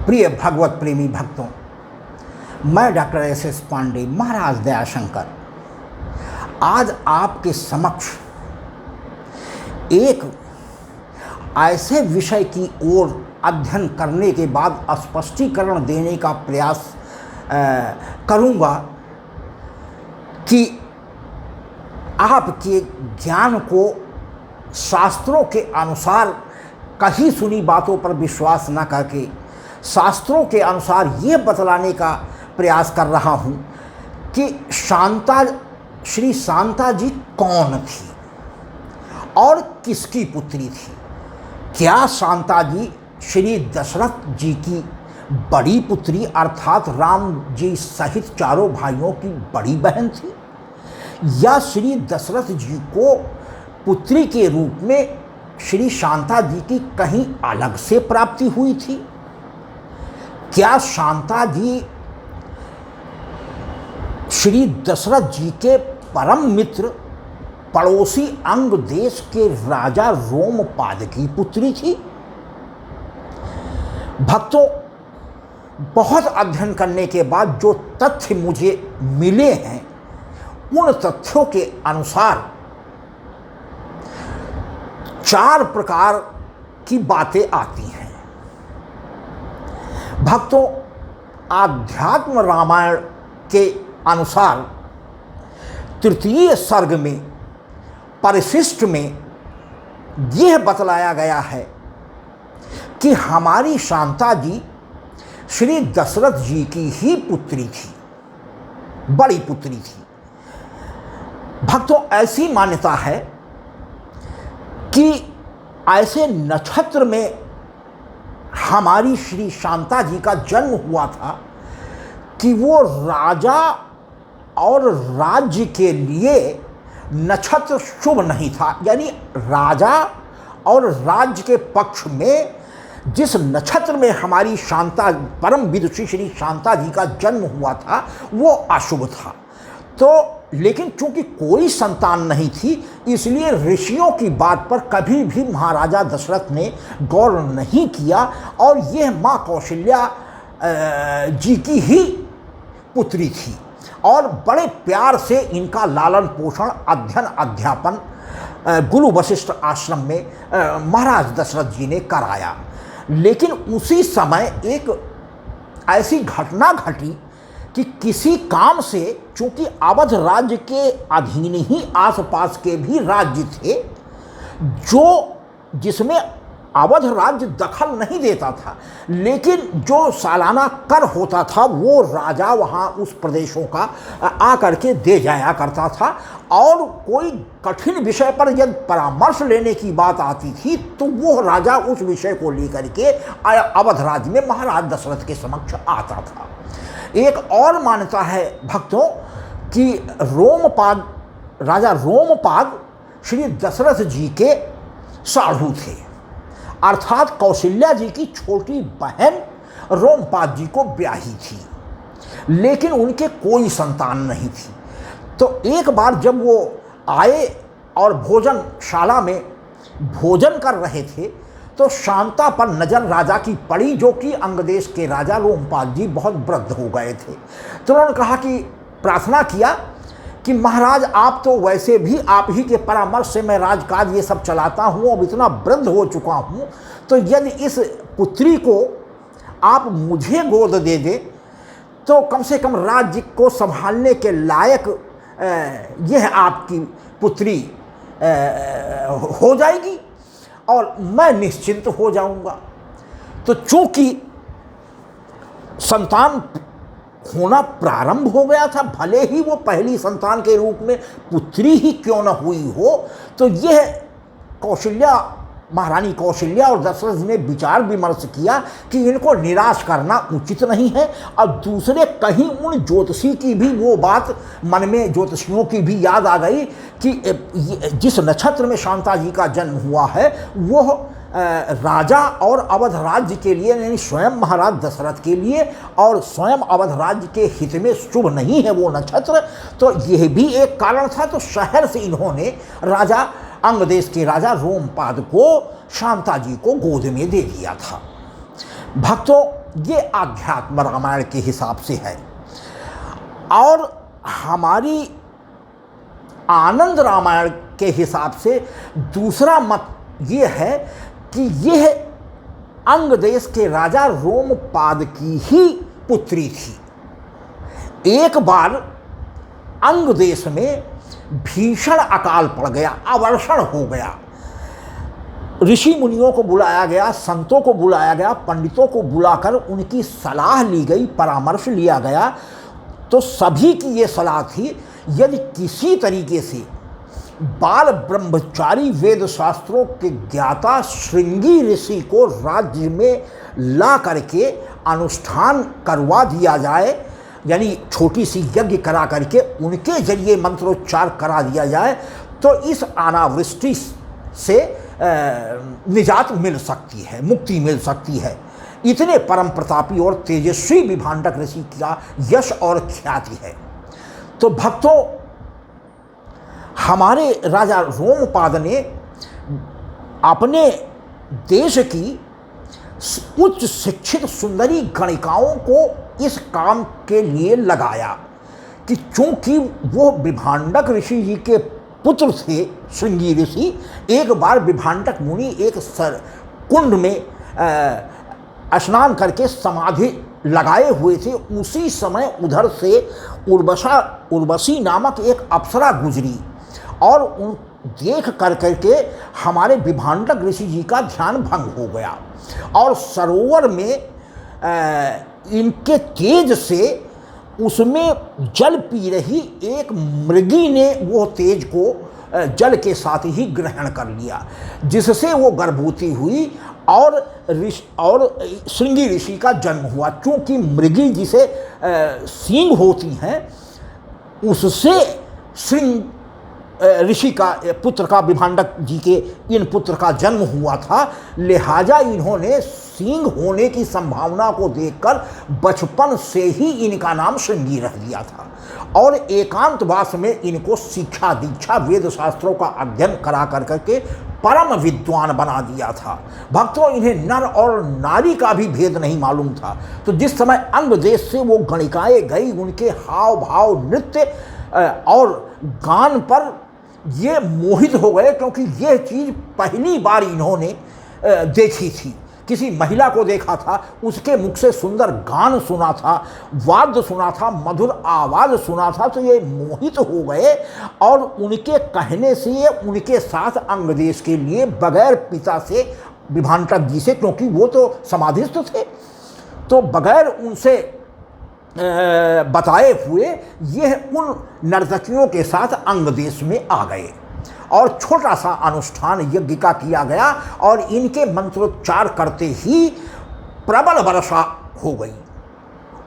प्रिय भगवत प्रेमी भक्तों, मैं डॉक्टर एस पांडे महाराज दयाशंकर आज आपके समक्ष एक ऐसे विषय की ओर अध्ययन करने के बाद स्पष्टीकरण देने का प्रयास करूंगा कि आपके ज्ञान को शास्त्रों के अनुसार कहीं सुनी बातों पर विश्वास न करके शास्त्रों के अनुसार ये बतलाने का प्रयास कर रहा हूँ कि श्री शांता जी कौन थी और किसकी पुत्री थी। क्या शांता जी श्री दशरथ जी की बड़ी पुत्री अर्थात राम जी सहित चारों भाइयों की बड़ी बहन थी, या श्री दशरथ जी को पुत्री के रूप में श्री शांता जी की कहीं अलग से प्राप्ति हुई थी। क्या शांता जी श्री दशरथ जी के परम मित्र पड़ोसी अंग देश के राजा रोमपाद की पुत्री थी। भक्तों, बहुत अध्ययन करने के बाद जो तथ्य मुझे मिले हैं उन तथ्यों के अनुसार 4 प्रकार की बातें आती हैं। भक्तों, आध्यात्म रामायण के अनुसार तृतीय सर्ग में परिशिष्ट में यह बतलाया गया है कि हमारी शांता जी श्री दशरथ जी की ही पुत्री थी, बड़ी पुत्री थी। भक्तों, ऐसी मान्यता है कि ऐसे नक्षत्र में हमारी श्री शांता जी का जन्म हुआ था कि वो राजा और राज्य के लिए नक्षत्र शुभ नहीं था। यानी राजा और राज्य के पक्ष में जिस नक्षत्र में हमारी शांता परम विदुषी श्री शांता जी का जन्म हुआ था वो अशुभ था। तो लेकिन चूंकि कोई संतान नहीं थी, इसलिए ऋषियों की बात पर कभी भी महाराजा दशरथ ने गौर नहीं किया और यह माँ कौशल्या जी की ही पुत्री थी और बड़े प्यार से इनका लालन पोषण अध्ययन अध्यापन गुरु वशिष्ठ आश्रम में महाराज दशरथ जी ने कराया। लेकिन उसी समय एक ऐसी घटना घटी कि किसी काम से, चूंकि अवध राज्य के अधीन ही आसपास के भी राज्य थे जिसमें अवध राज्य दखल नहीं देता था, लेकिन जो सालाना कर होता था वो राजा वहाँ उस प्रदेशों का आकर के दे जाया करता था। और कोई कठिन विषय पर यदि परामर्श लेने की बात आती थी तो वो राजा उस विषय को लेकर के अवध राज्य में महाराज दशरथ के समक्ष आता था। एक और मान्यता है भक्तों कि राजा रोमपाद श्री दशरथ जी के साढ़ू थे, अर्थात कौशल्या जी की छोटी बहन रोमपाद जी को ब्याही थी, लेकिन उनके कोई संतान नहीं थी। तो एक बार जब वो आए और भोजनशाला में भोजन कर रहे थे तो शांता पर नज़र राजा की पड़ी, जो कि अंगदेश के राजा रोमपाद जी बहुत वृद्ध हो गए थे। तो उन्होंने कहा कि प्रार्थना किया कि महाराज, आप तो वैसे भी आप ही के परामर्श से मैं राजकाज ये सब चलाता हूँ, अब इतना वृद्ध हो चुका हूँ, तो यदि इस पुत्री को आप मुझे गोद दे दे तो कम से कम राज्य को संभालने के लायक यह आपकी पुत्री हो जाएगी और मैं निश्चिंत हो जाऊंगा। तो चूंकि संतान होना प्रारंभ हो गया था, भले ही वो पहली संतान के रूप में पुत्री ही क्यों न हुई हो, तो यह महारानी कौशल्या और दशरथ ने विचार विमर्श किया कि इनको निराश करना उचित नहीं है। और दूसरे कहीं उन ज्योतिषी की भी वो बात मन में, ज्योतिषियों की भी याद आ गई कि जिस नक्षत्र में शांता जी का जन्म हुआ है वो राजा और अवध राज्य के लिए, यानी स्वयं महाराज दशरथ के लिए और स्वयं अवध राज्य के हित में शुभ नहीं है वो नक्षत्र। तो यह भी एक कारण था। तो शहर से इन्होंने राजा अंगदेश के राजा रोमपाद को शांता जी को गोद में दे दिया था। भक्तों, ये आध्यात्म रामायण के हिसाब से है। और हमारी आनंद रामायण के हिसाब से दूसरा मत ये है कि यह अंग देश के राजा रोमपाद की ही पुत्री थी। एक बार अंग देश में भीषण अकाल पड़ गया, अवर्षण हो गया। ऋषि मुनियों को बुलाया गया, संतों को बुलाया गया, पंडितों को बुलाकर उनकी सलाह ली गई, परामर्श लिया गया। तो सभी की ये सलाह थी, यदि किसी तरीके से बाल ब्रह्मचारी वेद शास्त्रों के ज्ञाता श्रृंगी ऋषि को राज्य में ला करके अनुष्ठान करवा दिया जाए, यानी छोटी सी यज्ञ करा करके उनके जरिए मंत्रोच्चार करा दिया जाए, तो इस अनावृष्टि से निजात मिल सकती है, मुक्ति मिल सकती है। इतने परम प्रतापी और तेजस्वी विभांडक ऋषि का यश और ख्याति है। तो भक्तों, हमारे राजा रोमपाद ने अपने देश की उच्च शिक्षित सुंदरी गणिकाओं को इस काम के लिए लगाया कि चूंकि वो विभांडक ऋषि जी के पुत्र थे, श्रृंगी ऋषि, एक बार विभांडक मुनि एक कुंड में स्नान करके समाधि लगाए हुए थे। उसी समय उधर से उर्वशी नामक एक अप्सरा गुजरी और उन देख करके हमारे विभांडक ऋषि जी का ध्यान भंग हो गया और सरोवर में इनके तेज से उसमें जल पी रही एक मृगी ने वो तेज को जल के साथ ही ग्रहण कर लिया, जिससे वो गर्भवती हुई और श्रृंगी ऋषि का जन्म हुआ। चूँकि मृगी जिसे सींग होती हैं, उससे श्रृंग ऋषि का पुत्र का, विभांडक जी के इन पुत्र का जन्म हुआ था। लिहाजा इन्होंने सींग होने की संभावना को देखकर बचपन से ही इनका नाम श्रृंगी रख दिया था और एकांतवास में इनको शिक्षा दीक्षा वेद शास्त्रों का अध्ययन करा करके परम विद्वान बना दिया था। भक्तों, इन्हें नर और नारी का भी भेद नहीं मालूम था। तो जिस समय अंग देश से वो गणिकाएं गई, उनके हाव भाव, नृत्य और गान पर ये मोहित हो गए, क्योंकि यह चीज़ पहली बार इन्होंने देखी थी। किसी महिला को देखा था, उसके मुख से सुंदर गान सुना था, वाद्य सुना था, मधुर आवाज़ सुना था, तो ये मोहित हो गए और उनके कहने से ये उनके साथ अंग देश के लिए बगैर पिता से, विभांडक जी से, क्योंकि वो तो समाधिस्थ थे, तो बगैर उनसे बताए हुए यह उन नर्तकियों के साथ अंग देश में आ गए और छोटा सा अनुष्ठान यज्ञ का किया गया और इनके मंत्रोच्चार करते ही प्रबल वर्षा हो गई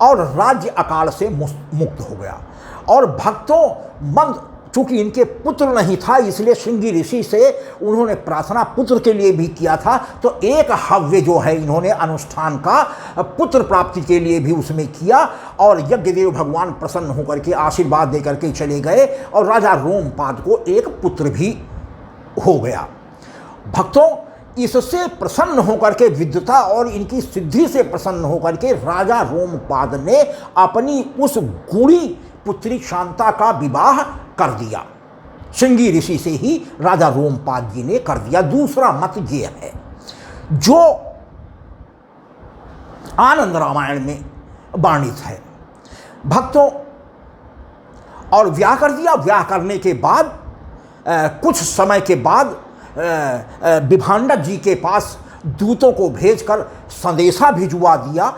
और राज्य अकाल से मुक्त हो गया। और भक्तों, चूंकि इनके पुत्र नहीं था, इसलिए श्रृंगी ऋषि से उन्होंने प्रार्थना पुत्र के लिए भी किया था। तो एक हव्य जो है इन्होंने अनुष्ठान का पुत्र प्राप्ति के लिए भी उसमें किया और यज्ञदेव भगवान प्रसन्न होकर के आशीर्वाद देकर के चले गए और राजा रोमपाद को एक पुत्र भी हो गया। भक्तों, इससे प्रसन्न होकर के, विद्वता और इनकी सिद्धि से प्रसन्न होकर के राजा रोमपाद ने अपनी उस गुणी पुत्री शांता का विवाह कर दिया। श्रृंगी ऋषि से ही राजा रोमपाद जी ने कर दिया। दूसरा मत ये है जो आनंद रामायण में वर्णित है भक्तों, और ब्याह कर दिया। ब्याह करने के बाद कुछ समय के बाद विभांडक जी के पास दूतों को भेजकर संदेशा भिजवा दिया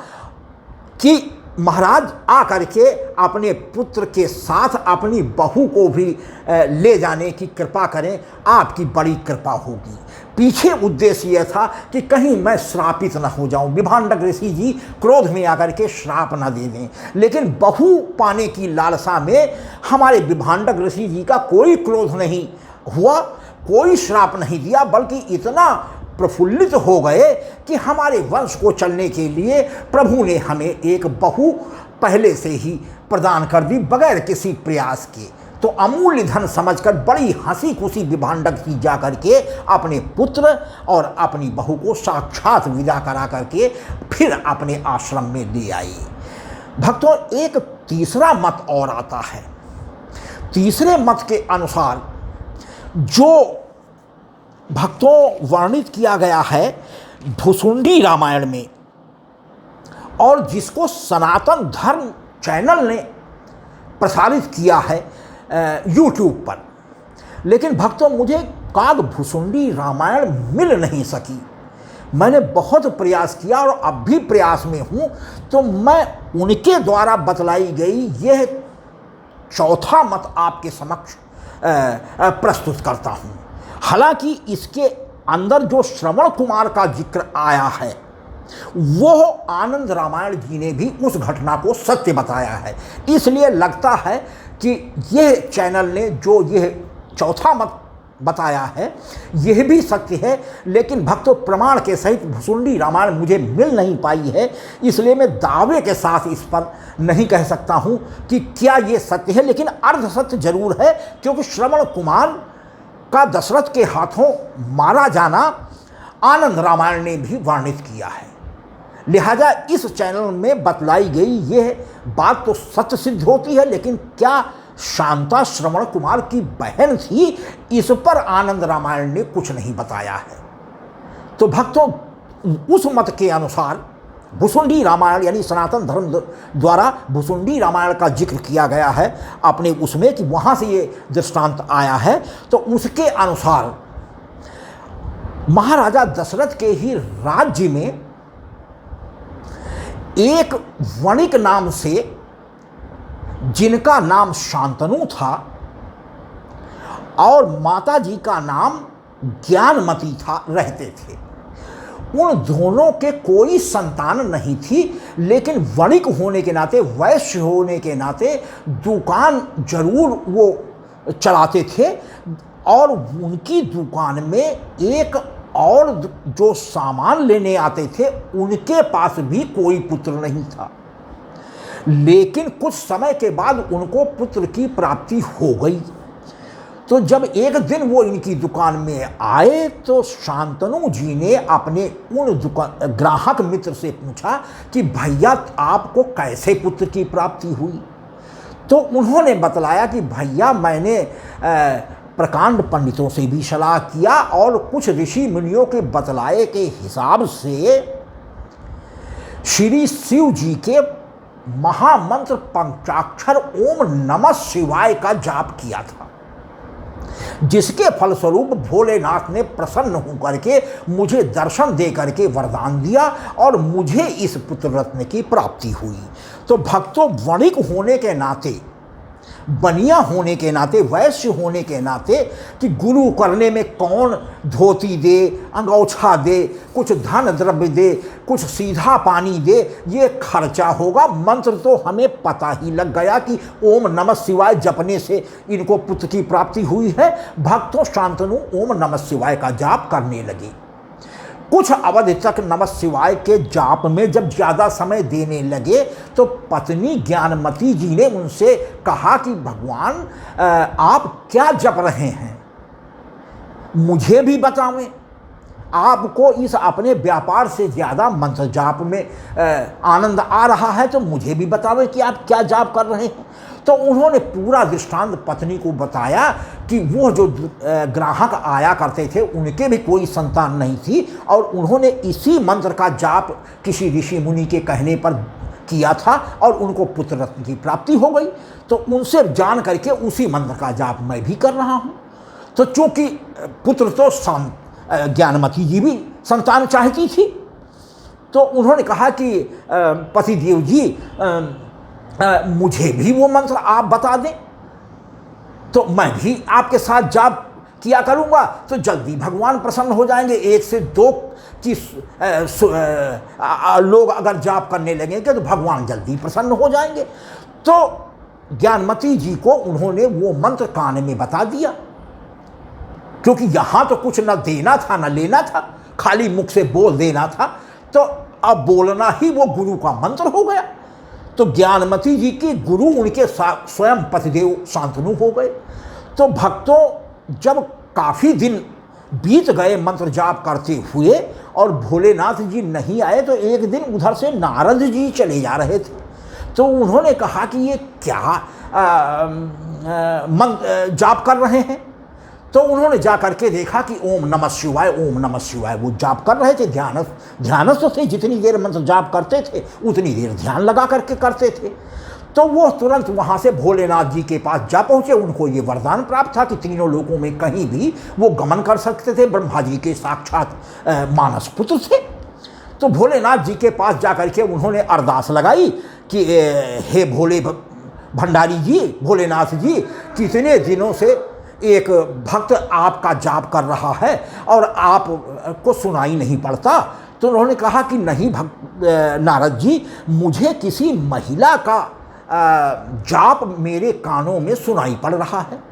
कि महाराज आ करके अपने पुत्र के साथ अपनी बहू को भी ले जाने की कृपा करें, आपकी बड़ी कृपा होगी। पीछे उद्देश्य यह था कि कहीं मैं श्रापित न हो जाऊं, विभांडक ऋषि जी क्रोध में आकर के श्राप न दे दें। लेकिन बहू पाने की लालसा में हमारे विभांडक ऋषि जी का कोई क्रोध नहीं हुआ, कोई श्राप नहीं दिया, बल्कि इतना प्रफुल्लित हो गए कि हमारे वंश को चलने के लिए प्रभु ने हमें एक बहू पहले से ही प्रदान कर दी बगैर किसी प्रयास के। तो अमूल्य धन समझकर बड़ी हंसी खुशी विभांडक ही जा करके अपने पुत्र और अपनी बहू को साक्षात विदा करा करके फिर अपने आश्रम में ले आई। भक्तों, एक तीसरा मत और आता है। तीसरे मत के अनुसार जो भक्तों वर्णित किया गया है भुसुंडी रामायण में, और जिसको सनातन धर्म चैनल ने प्रसारित किया है यूट्यूब पर, लेकिन भक्तों मुझे काग भुसुंडी रामायण मिल नहीं सकी। मैंने बहुत प्रयास किया और अब भी प्रयास में हूँ, तो मैं उनके द्वारा बतलाई गई यह चौथा मत आपके समक्ष प्रस्तुत करता हूँ। हालांकि इसके अंदर जो श्रवण कुमार का जिक्र आया है वो आनंद रामायण जी ने भी उस घटना को सत्य बताया है, इसलिए लगता है कि यह चैनल ने जो यह चौथा मत बताया है यह भी सत्य है। लेकिन भक्तों, प्रमाण के सहित भुसुंडी रामायण मुझे मिल नहीं पाई है, इसलिए मैं दावे के साथ इस पर नहीं कह सकता हूँ कि क्या ये सत्य है, लेकिन अर्ध सत्य जरूर है, क्योंकि श्रवण कुमार का दशरथ के हाथों मारा जाना आनंद रामायण ने भी वर्णित किया है। लिहाजा इस चैनल में बतलाई गई यह बात तो सत्य सिद्ध होती है, लेकिन क्या शांता श्रवण कुमार की बहन थी, इस पर आनंद रामायण ने कुछ नहीं बताया है। तो भक्तों, उस मत के अनुसार भुसुंडी रामायण यानी सनातन धर्म द्वारा भुसुंडी रामायण का जिक्र किया गया है अपने उसमें, कि वहाँ से ये दृष्टांत आया है। तो उसके अनुसार महाराजा दशरथ के ही राज्य में एक वणिक नाम से, जिनका नाम शांतनु था और माता जी का नाम ज्ञानमती था, रहते थे। उन दोनों के कोई संतान नहीं थी, लेकिन वणिक होने के नाते, वैश्य होने के नाते दुकान जरूर वो चलाते थे, और उनकी दुकान में एक और जो सामान लेने आते थे उनके पास भी कोई पुत्र नहीं था। लेकिन कुछ समय के बाद उनको पुत्र की प्राप्ति हो गई। तो जब एक दिन वो इनकी दुकान में आए तो शांतनु जी ने अपने उन ग्राहक मित्र से पूछा कि भैया आपको कैसे पुत्र की प्राप्ति हुई। तो उन्होंने बतलाया कि भैया मैंने प्रकांड पंडितों से भी सलाह किया और कुछ ऋषि मुनियों के बतलाए के हिसाब से श्री शिव जी के महामंत्र पंचाक्षर ओम नमः शिवाय का जाप किया था, जिसके फलस्वरूप भोलेनाथ ने प्रसन्न होकर के मुझे दर्शन दे करके वरदान दिया और मुझे इस पुत्र रत्न की प्राप्ति हुई। तो भक्तों, वणिक होने के नाते, बनिया होने के नाते, वैश्य होने के नाते, कि गुरु करने में कौन धोती दे, अंगौछा दे, कुछ धन द्रव्य दे, कुछ सीधा पानी दे, ये खर्चा होगा। मंत्र तो हमें पता ही लग गया कि ओम नमः शिवाय जपने से इनको पुत्र की प्राप्ति हुई है। भक्तों, शांतनु ओम नमः शिवाय का जाप करने लगे। कुछ अवधि तक नमः शिवाय के जाप में जब ज़्यादा समय देने लगे तो पत्नी ज्ञानमती जी ने उनसे कहा कि भगवान आप क्या जप रहे हैं, मुझे भी बतावें। आपको इस अपने व्यापार से ज़्यादा मंत्र जाप में आनंद आ रहा है, तो मुझे भी बतावें कि आप क्या जाप कर रहे हैं। तो उन्होंने पूरा दृष्टांत पत्नी को बताया कि वो जो ग्राहक आया करते थे उनके भी कोई संतान नहीं थी, और उन्होंने इसी मंत्र का जाप किसी ऋषि मुनि के कहने पर किया था और उनको पुत्र रत्न की प्राप्ति हो गई। तो उनसे जान करके उसी मंत्र का जाप मैं भी कर रहा हूँ। तो चूँकि पुत्र तो ज्ञानमती जी भी संतान चाहती थी, तो उन्होंने कहा कि पतिदेव जी मुझे भी वो मंत्र आप बता दें, तो मैं भी आपके साथ जाप किया करूँगा, तो जल्दी भगवान प्रसन्न हो जाएंगे। 1 से 2 की लोग अगर जाप करने लगेंगे तो भगवान जल्दी प्रसन्न हो जाएंगे। तो ज्ञानमती जी को उन्होंने वो मंत्र कान में बता दिया, क्योंकि यहाँ तो कुछ न देना था न लेना था, खाली मुख से बोल देना था। तो अब बोलना ही वो गुरु का मंत्र हो गया। तो ज्ञानमती जी के गुरु उनके स्वयं पतिदेव शांतनु हो गए। तो भक्तों, जब काफ़ी दिन बीत गए मंत्र जाप करते हुए और भोलेनाथ जी नहीं आए, तो एक दिन उधर से नारद जी चले जा रहे थे। तो उन्होंने कहा कि ये क्या जाप कर रहे हैं। तो उन्होंने जा करके देखा कि ओम नमः शिवाय, ओम नमः शिवाय वो जाप कर रहे थे। ध्यानस्थ थे, जितनी देर मंत्र जाप करते थे उतनी देर ध्यान लगा करके करते थे। तो वो तुरंत वहाँ से भोलेनाथ जी के पास जा पहुँचे। उनको ये वरदान प्राप्त था कि तीनों लोकों में कहीं भी वो गमन कर सकते थे। ब्रह्मा जी के साक्षात मानस पुत्र थे। तो भोलेनाथ जी के पास जा करके उन्होंने अरदास लगाई कि हे भोले भंडारी जी, भोलेनाथ जी, कितने दिनों से एक भक्त आपका जाप कर रहा है और आप को सुनाई नहीं पड़ता। तो उन्होंने कहा कि नहीं नारद जी, मुझे किसी महिला का जाप मेरे कानों में सुनाई पड़ रहा है,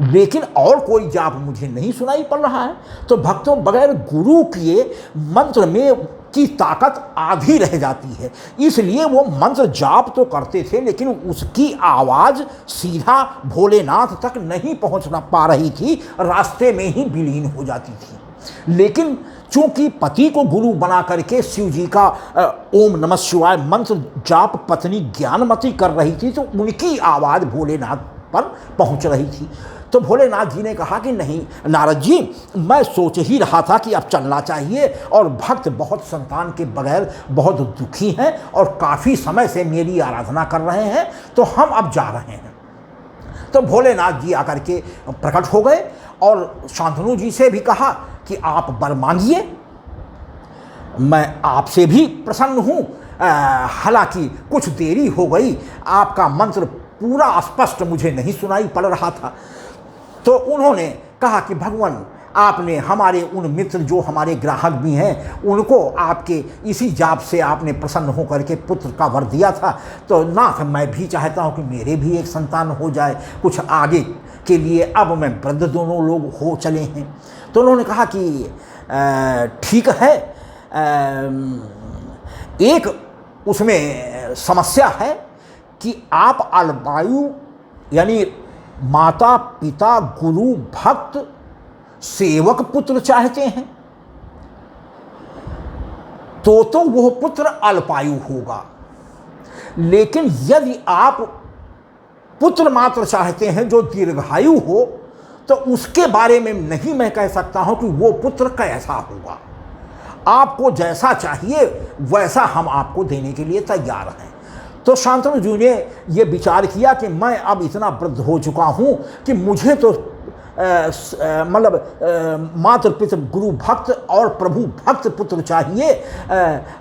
लेकिन और कोई जाप मुझे नहीं सुनाई पड़ रहा है। तो भक्तों, बगैर गुरु किए मंत्र में की ताकत आधी रह जाती है, इसलिए वो मंत्र जाप तो करते थे लेकिन उसकी आवाज़ सीधा भोलेनाथ तक नहीं पहुंच पा रही थी, रास्ते में ही विलीन हो जाती थी। लेकिन चूंकि पति को गुरु बना करके शिव जी का ओम नमः शिवाय मंत्र जाप पत्नी ज्ञानमती कर रही थी, तो उनकी आवाज़ भोलेनाथ पर पहुंच रही थी। तो भोलेनाथ जी ने कहा कि नहीं नारद जी, मैं सोच ही रहा था कि अब चलना चाहिए, और भक्त बहुत संतान के बगैर बहुत दुखी हैं और काफ़ी समय से मेरी आराधना कर रहे हैं, तो हम अब जा रहे हैं। तो भोलेनाथ जी आकर के प्रकट हो गए और शांतनु जी से भी कहा कि आप वर मांगिए, मैं आपसे भी प्रसन्न हूँ। हालांकि कुछ देरी हो गई, आपका मंत्र पूरा स्पष्ट मुझे नहीं सुनाई पड़ रहा था। तो उन्होंने कहा कि भगवान, आपने हमारे उन मित्र जो हमारे ग्राहक भी हैं उनको आपके इसी जाप से आपने प्रसन्न होकर के पुत्र का वर दिया था, तो नाथ मैं भी चाहता हूँ कि मेरे भी एक संतान हो जाए, कुछ आगे के लिए अब मैं वृद्ध दोनों लोग हो चले हैं। तो उन्होंने कहा कि ठीक है, एक उसमें समस्या है कि आप अल्पायु यानी माता पिता गुरु भक्त सेवक पुत्र चाहते हैं, तो वह पुत्र अल्पायु होगा। लेकिन यदि आप पुत्र मात्र चाहते हैं जो दीर्घायु हो, तो उसके बारे में नहीं मैं कह सकता हूं कि वो पुत्र कैसा होगा। आपको जैसा चाहिए वैसा हम आपको देने के लिए तैयार हैं। तो शांतनु जी ने ये विचार किया कि मैं अब इतना वृद्ध हो चुका हूँ कि मुझे तो मतलब मातृ पितृ गुरु भक्त और प्रभु भक्त पुत्र चाहिए।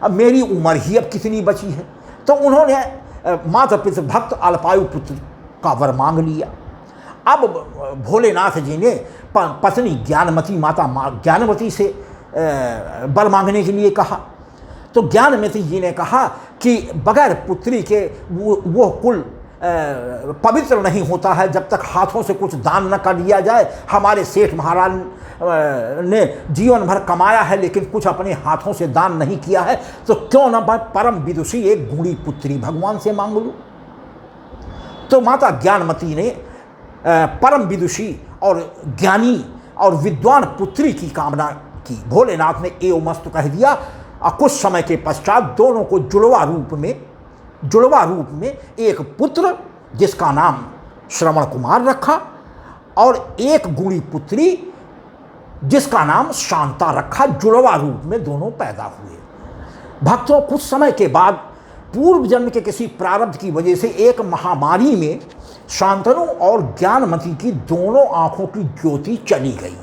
अब मेरी उम्र ही अब कितनी बची है। तो उन्होंने मातृ पितृ भक्त अल्पायु पुत्र का वर मांग लिया। अब भोलेनाथ जी ने पत्नी ज्ञानमती माता ज्ञानमती से वर मांगने के लिए कहा। तो ज्ञानमती जी ने कहा कि बगैर पुत्री के वो कुल पवित्र नहीं होता है जब तक हाथों से कुछ दान न कर दिया जाए। हमारे सेठ महाराज ने जीवन भर कमाया है लेकिन कुछ अपने हाथों से दान नहीं किया है, तो क्यों ना मैं परम विदुषी एक गुणी पुत्री भगवान से मांग लूँ। तो माता ज्ञानमती ने परम विदुषी और ज्ञानी और विद्वान पुत्री की कामना की। भोलेनाथ ने एवमस्तु कह दिया और कुछ समय के पश्चात दोनों को जुड़वा रूप में एक पुत्र जिसका नाम श्रवण कुमार रखा और एक गुणी पुत्री जिसका नाम शांता रखा। जुड़वा रूप में दोनों पैदा हुए। भक्तों, कुछ समय के बाद पूर्व जन्म के किसी प्रारब्ध की वजह से एक महामारी में शांतनु और ज्ञानमती की दोनों आंखों की ज्योति चली गई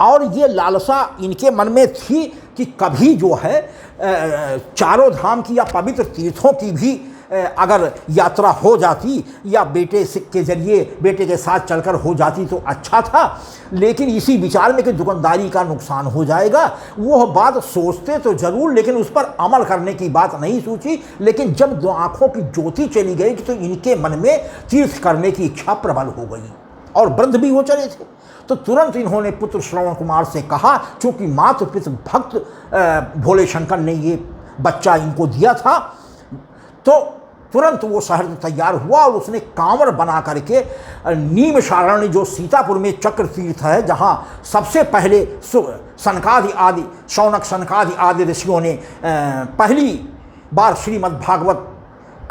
और ये लालसा इनके मन में थी कि कभी जो है चारों धाम की या पवित्र तीर्थों की भी अगर यात्रा हो जाती या बेटे के जरिए बेटे के साथ चलकर हो जाती तो अच्छा था। लेकिन इसी विचार में कि दुकानदारी का नुकसान हो जाएगा, वो बात सोचते तो जरूर लेकिन उस पर अमल करने की बात नहीं सोची। लेकिन जब दो आँखों की ज्योति चली गई तो इनके मन में तीर्थ करने की इच्छा प्रबल हो गई और वृद्ध भी हो चले थे। तो तुरंत इन्होंने पुत्र श्रवण कुमार से कहा, चूँकि मातृ पितृ भक्त भोले शंकर ने ये बच्चा इनको दिया था तो तुरंत वो शहर तैयार हुआ और उसने कांवड़ बना करके नीमशारण्य, जो सीतापुर में चक्र तीर्थ है, जहाँ सबसे पहले शौनक सनकादि आदि ऋषियों ने पहली बार श्रीमद् भागवत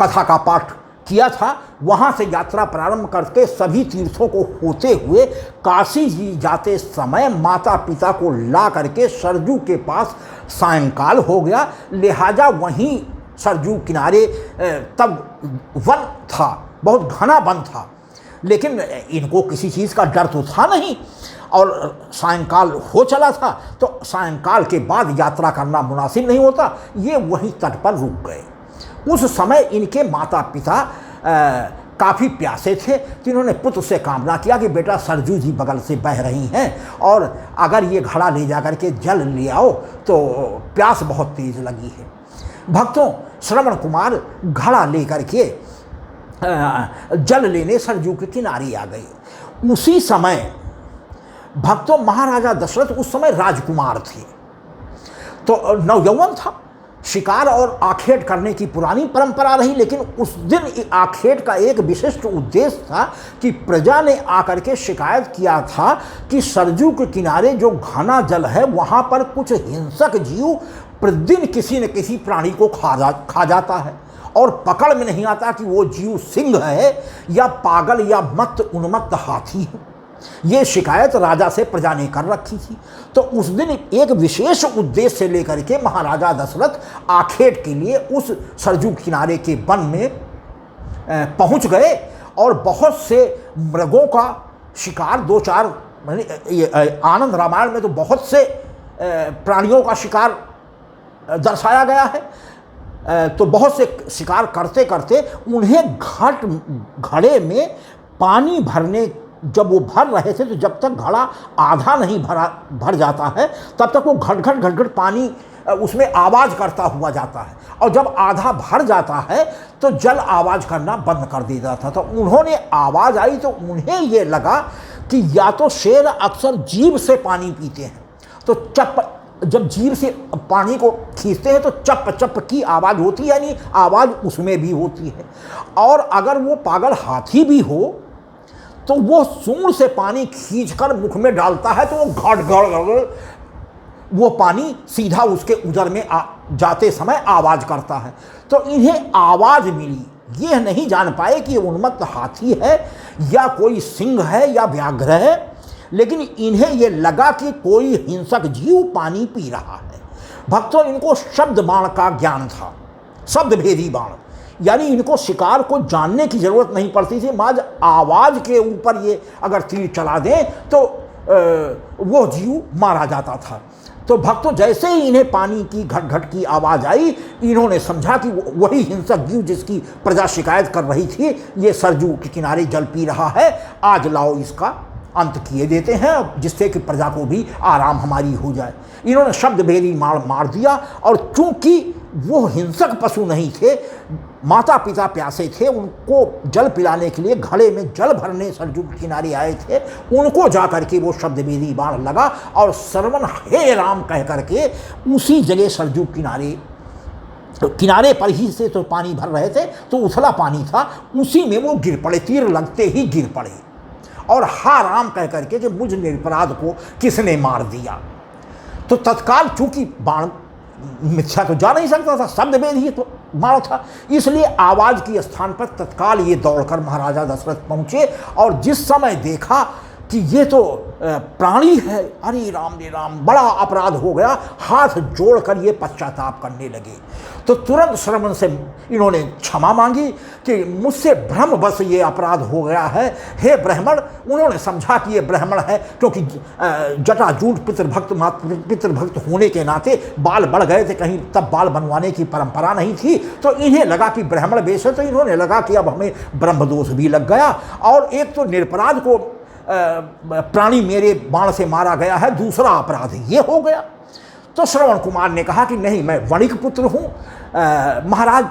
कथा का पाठ किया था, वहाँ से यात्रा प्रारंभ करके सभी तीर्थों को होते हुए काशी जी जाते समय माता पिता को ला करके सरजू के पास सायंकाल हो गया। लिहाजा वहीं सरजू किनारे तब वन था, बहुत घना वन था, लेकिन इनको किसी चीज़ का डर तो था नहीं और सायंकाल हो चला था, तो सायंकाल के बाद यात्रा करना मुनासिब नहीं होता। ये वहीं तट पर रुक गए। उस समय इनके माता पिता काफ़ी प्यासे थे, तो इन्होंने पुत्र से कामना किया कि बेटा सरजू जी बगल से बह रही हैं और अगर ये घड़ा ले जा करके जल ले आओ तो प्यास बहुत तेज़ लगी है। भक्तों, श्रवण कुमार घड़ा ले करके जल लेने सरजू के किनारे आ गए। उसी समय भक्तों महाराजा दशरथ उस समय राजकुमार थे, तो नवयौवन था। शिकार और आखेट करने की पुरानी परंपरा रही, लेकिन उस दिन आखेट का एक विशिष्ट उद्देश्य था कि प्रजा ने आकर के शिकायत किया था कि सरजू के किनारे जो घना जल है वहाँ पर कुछ हिंसक जीव प्रतिदिन किसी न किसी प्राणी को खा जाता है और पकड़ में नहीं आता कि वो जीव सिंह है या पागल या मत उन्मत्त हाथी है। ये शिकायत राजा से प्रजा ने कर रखी थी। तो उस दिन एक विशेष उद्देश्य से लेकर के महाराजा दशरथ आखेट के लिए उस सरजू किनारे के वन में पहुंच गए और बहुत से मृगों का शिकार, दो चार, आनंद रामायण में तो बहुत से प्राणियों का शिकार दर्शाया गया है। तो बहुत से शिकार करते करते उन्हें घड़े में पानी भरने, जब वो भर रहे थे तो जब तक घड़ा आधा नहीं भर जाता है तब तक वो घट घट पानी उसमें आवाज़ करता हुआ जाता है, और जब आधा भर जाता है तो जल आवाज़ करना बंद कर देता था। तो उन्होंने आवाज़ आई तो उन्हें ये लगा कि या तो शेर अक्सर जीभ से पानी पीते हैं, तो जब जीभ से पानी को खींचते हैं तो चप चप की आवाज़ होती है, यानी आवाज़ उसमें भी होती है। और अगर वो पागल हाथी भी हो तो वो सूंड से पानी खींचकर मुख में डालता है तो वो घट घट वो पानी सीधा उसके उदर में जाते समय आवाज़ करता है। तो इन्हें आवाज़ मिली, ये नहीं जान पाए कि ये उन्मत्त हाथी है या कोई सिंह है या व्याघ्र है, लेकिन इन्हें ये लगा कि कोई हिंसक जीव पानी पी रहा है। भक्तों, इनको शब्द बाण का ज्ञान था, शब्द भेदी बाण, यानी इनको शिकार को जानने की ज़रूरत नहीं पड़ती थी। माज आवाज़ के ऊपर ये अगर तीर चला दें तो वो जीव मारा जाता था। तो भक्तों, जैसे ही इन्हें पानी की घट घट की आवाज़ आई, इन्होंने समझा कि वही हिंसक जीव जिसकी प्रजा शिकायत कर रही थी, ये सरजू के किनारे जल पी रहा है, आज लाओ इसका अंत किए देते हैं जिससे कि प्रजा को भी आराम हमारी हो जाए। इन्होंने शब्द भेदी मार दिया, और चूंकि वो हिंसक पशु नहीं थे, माता पिता प्यासे थे, उनको जल पिलाने के लिए घड़े में जल भरने सरजू के किनारे आए थे, उनको जा करके वो शब्द भेदी बाण लगा और सरवन हे राम कह करके उसी जगह सरजू किनारे पर ही से तो पानी भर रहे थे, तो उथला पानी था, उसी में वो गिर पड़े, तीर लगते ही गिर पड़े और हा राम कह करके कि मुझ निरपराध को किसने मार दिया। तो तत्काल, चूंकि बाण मिथ्या तो जा नहीं सकता था, शब्द भेद ही तो मारा था, इसलिए आवाज़ की स्थान पर तत्काल ये दौड़कर महाराजा दशरथ पहुँचे और जिस समय देखा कि ये तो प्राणी है, अरे राम रे राम, बड़ा अपराध हो गया, हाथ जोड़कर ये पश्चाताप करने लगे। तो तुरंत श्रवण से इन्होंने क्षमा मांगी कि मुझसे भ्रमवश ये अपराध हो गया है, हे ब्राह्मण। उन्होंने समझा कि ये ब्राह्मण है, क्योंकि जटाजूट पितृभक्त होने के नाते बाल बढ़ गए थे, कहीं तब बाल बनवाने की परंपरा नहीं थी, तो इन्हें लगा कि ब्राह्मण वेश है, तो इन्होंने लगा कि अब हमें ब्रह्मदोष भी लग गया, और एक तो निरपराध को प्राणी मेरे बाण से मारा गया है, दूसरा अपराध ये हो गया। तो श्रवण कुमार ने कहा कि नहीं, मैं वणिक पुत्र हूँ। महाराज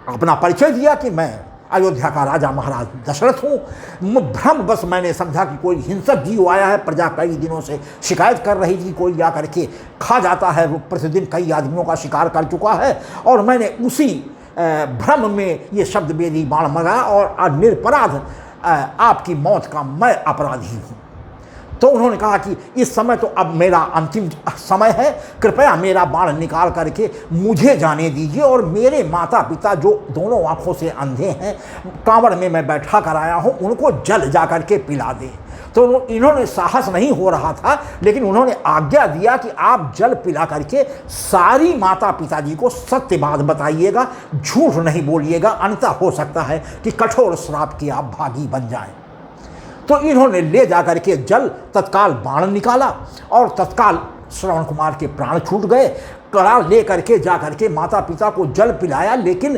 अपना परिचय दिया कि मैं अयोध्या का राजा महाराज दशरथ हूँ। भ्रम बस मैंने समझा कि कोई हिंसक जीव आया है, प्रजा कई दिनों से शिकायत कर रही थी, कोई जा करके खा जाता है, प्रतिदिन कई आदमियों का शिकार कर चुका है, और मैंने उसी भ्रम में ये शब्द वेदी बाण मरा और निरपराध आपकी मौत का मैं अपराधी हूँ। तो उन्होंने कहा कि इस समय तो अब मेरा अंतिम समय है, कृपया मेरा बाण निकाल करके मुझे जाने दीजिए और मेरे माता पिता जो दोनों आंखों से अंधे हैं, कांवड़ में मैं बैठा कर आया हूँ, उनको जल जा करके पिला दें। तो इन्होंने साहस नहीं हो रहा था, लेकिन उन्होंने आज्ञा दिया कि आप जल पिला करके सारी माता पिताजी को सत्य बात बताइएगा, झूठ नहीं बोलिएगा, अन्यथा हो सकता है कि कठोर श्राप के आप भागी बन जाएं। तो इन्होंने ले जा करके जल तत्काल बाण निकाला और तत्काल श्रवण कुमार के प्राण छूट गए। कड़ा ले करके जा करके माता पिता को जल पिलाया, लेकिन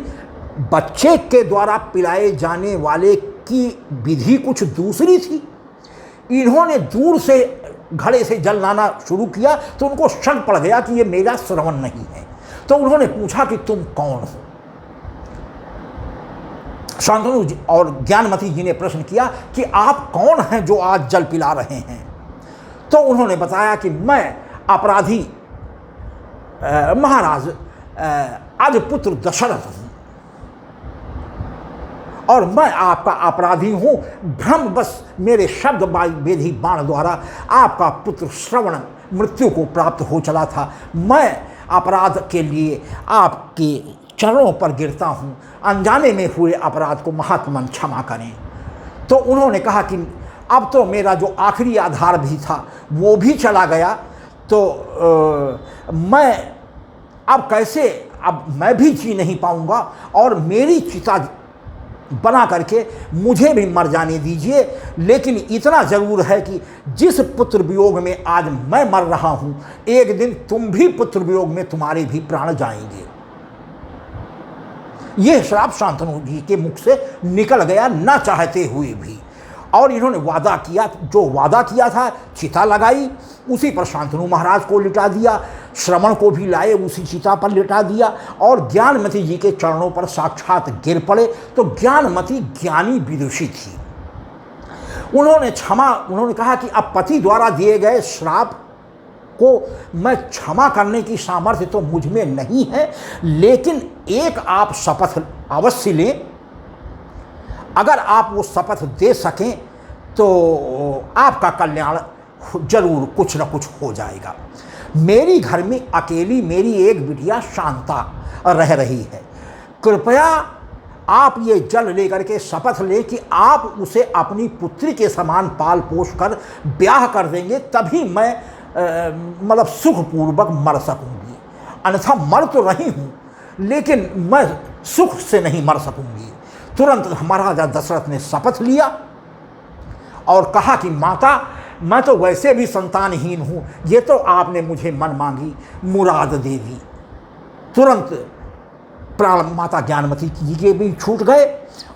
बच्चे के द्वारा पिलाए जाने वाले की विधि कुछ दूसरी थी। इन्होंने दूर से घड़े से जल लाना शुरू किया तो उनको शक पड़ गया कि ये मेरा श्रवण नहीं है। तो उन्होंने पूछा कि तुम कौन हो? शांतनु और ज्ञानमती जी ने प्रश्न किया कि आप कौन हैं जो आज जल पिला रहे हैं? तो उन्होंने बताया कि मैं अपराधी महाराज अजपुत्र दशरथ हूँ और मैं आपका अपराधी हूँ। भ्रम बस मेरे शब्द वेदी बाण द्वारा आपका पुत्र श्रवण मृत्यु को प्राप्त हो चला था। मैं अपराध के लिए आपके चरणों पर गिरता हूँ, अनजाने में हुए अपराध को महात्मन क्षमा करें। तो उन्होंने कहा कि अब तो मेरा जो आखिरी आधार भी था वो भी चला गया, तो मैं अब कैसे, अब मैं भी जी नहीं पाऊँगा और मेरी चिता बना करके मुझे भी मर जाने दीजिए। लेकिन इतना ज़रूर है कि जिस पुत्र वियोग में आज मैं मर रहा हूँ, एक दिन तुम भी पुत्र वियोग में तुम्हारे भी प्राण जाएंगे। यह श्राप शांतनु जी के मुख से निकल गया ना चाहते हुए भी। और इन्होंने वादा किया, जो वादा किया था, चिता लगाई, उसी पर शांतनु महाराज को लिटा दिया, श्रवण को भी लाए उसी चिता पर लिटा दिया और ज्ञानमती जी के चरणों पर साक्षात गिर पड़े। तो ज्ञानमती ज्ञानी विदुषी थी। उन्होंने कहा कि अब पति द्वारा दिए गए श्राप को मैं क्षमा करने की सामर्थ्य तो मुझ में नहीं है, लेकिन एक आप शपथ अवश्य लें। अगर आप वो शपथ दे सकें तो आपका कल्याण जरूर कुछ न कुछ हो जाएगा। मेरी घर में अकेली मेरी एक बिटिया शांता रह रही है, कृपया आप ये जल लेकर के शपथ लें कि आप उसे अपनी पुत्री के समान पाल पोष कर ब्याह कर देंगे, तभी मैं मतलब सुखपूर्वक मर सकूंगी। अन्यथा मर तो रही हूँ, लेकिन मैं सुख से नहीं मर सकूंगी। तुरंत महाराजा दशरथ ने शपथ लिया और कहा कि माता, मैं तो वैसे भी संतानहीन हूँ, ये तो आपने मुझे मन मांगी मुराद दे दी। तुरंत प्राण माता ज्ञानमती जी के भी छूट गए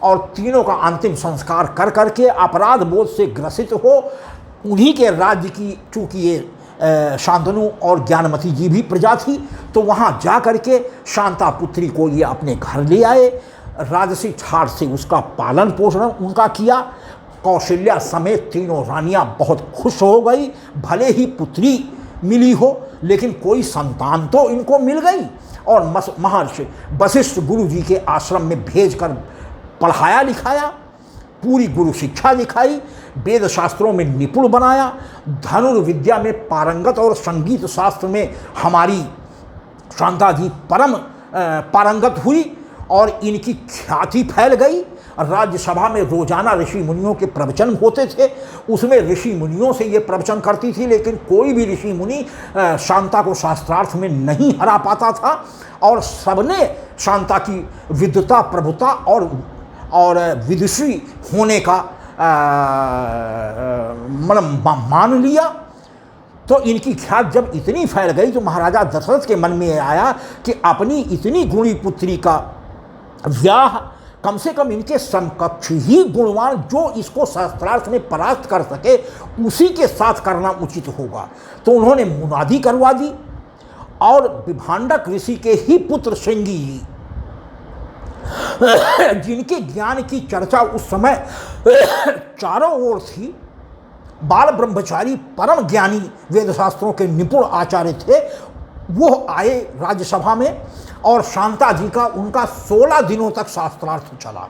और तीनों का अंतिम संस्कार कर करके अपराध बोध से ग्रसित हो उन्हीं के राज्य की, चूँकि ये शांतनु और ज्ञानमती जी भी प्रजा थी, तो वहाँ जा करके शांता पुत्री को ये अपने घर ले आए। राजसी ठाट से उसका पालन पोषण उनका किया। कौशल्या समेत तीनों रानियां बहुत खुश हो गई। भले ही पुत्री मिली हो, लेकिन कोई संतान तो इनको मिल गई। और महर्षि वशिष्ठ गुरु जी के आश्रम में भेजकर पढ़ाया लिखाया, पूरी गुरु शिक्षा दिखाई, वेद शास्त्रों में निपुण बनाया, धनुर्विद्या में पारंगत और संगीत शास्त्र में हमारी शांता जी परम पारंगत हुई और इनकी ख्याति फैल गई। राज्यसभा में रोजाना ऋषि मुनियों के प्रवचन होते थे, उसमें ऋषि मुनियों से ये प्रवचन करती थी, लेकिन कोई भी ऋषि मुनि शांता को शास्त्रार्थ में नहीं हरा पाता था। और सबने शांता की विद्वता, प्रभुता और विदुषी होने का मतलब मान लिया। तो इनकी ख्यात जब इतनी फैल गई तो महाराजा दशरथ के मन में आया कि अपनी इतनी गुणी पुत्री का ब्याह कम से कम इनके समकक्ष ही गुणवान, जो इसको शास्त्रार्थ में परास्त कर सके, उसी के साथ करना उचित होगा। तो उन्होंने मुनादी करवा दी और विभांडक ऋषि के ही पुत्र श्रृंगी जी, जिनके ज्ञान की चर्चा उस समय चारों ओर थी, बाल ब्रह्मचारी परम ज्ञानी वेद शास्त्रों के निपुण आचार्य थे, वो आए राज्यसभा में और शांता जी का उनका 16 दिनों तक शास्त्रार्थ चला।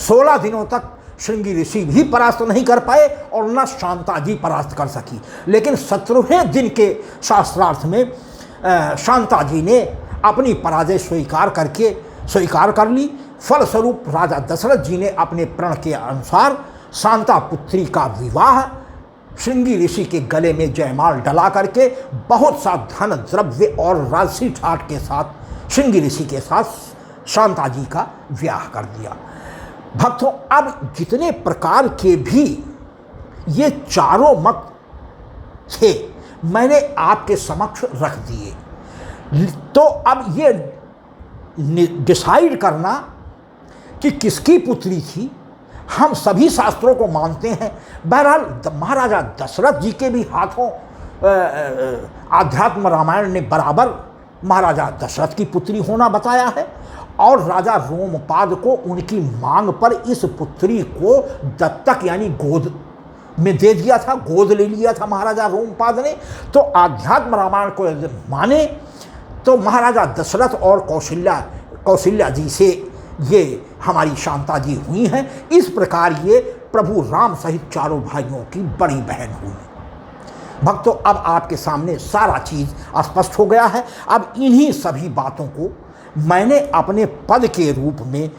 16 दिनों तक श्रृंगी ऋषि भी परास्त नहीं कर पाए और न शांता जी परास्त कर सकी। लेकिन 17वें दिन के शास्त्रार्थ में शांता जी ने अपनी पराजय स्वीकार कर ली। फलस्वरूप राजा दशरथ जी ने अपने प्रण के अनुसार शांता पुत्री का विवाह श्रृंगी ऋषि के गले में जयमाल डला करके बहुत सा धन द्रव्य और राजसी ठाट के साथ श्रृंगी ऋषि के साथ शांता जी का विवाह कर दिया। भक्तों, अब जितने प्रकार के भी ये चारों मत थे मैंने आपके समक्ष रख दिए। तो अब ये डिसाइड करना कि किसकी पुत्री थी, हम सभी शास्त्रों को मानते हैं। बहरहाल महाराजा दशरथ जी के भी हाथों आध्यात्म रामायण ने बराबर महाराजा दशरथ की पुत्री होना बताया है और राजा रोमपाद को उनकी मांग पर इस पुत्री को दत्तक यानी गोद में दे दिया था, गोद ले लिया था महाराजा रोमपाद ने। तो आध्यात्म रामायण को माने तो महाराजा दशरथ और कौशल्या जी से ये हमारी शांता जी हुई हैं। इस प्रकार ये प्रभु राम सहित चारों भाइयों की बड़ी बहन हुई। भक्तों, अब आपके सामने सारा चीज़ स्पष्ट हो गया है। अब इन्हीं सभी बातों को मैंने अपने पद के रूप में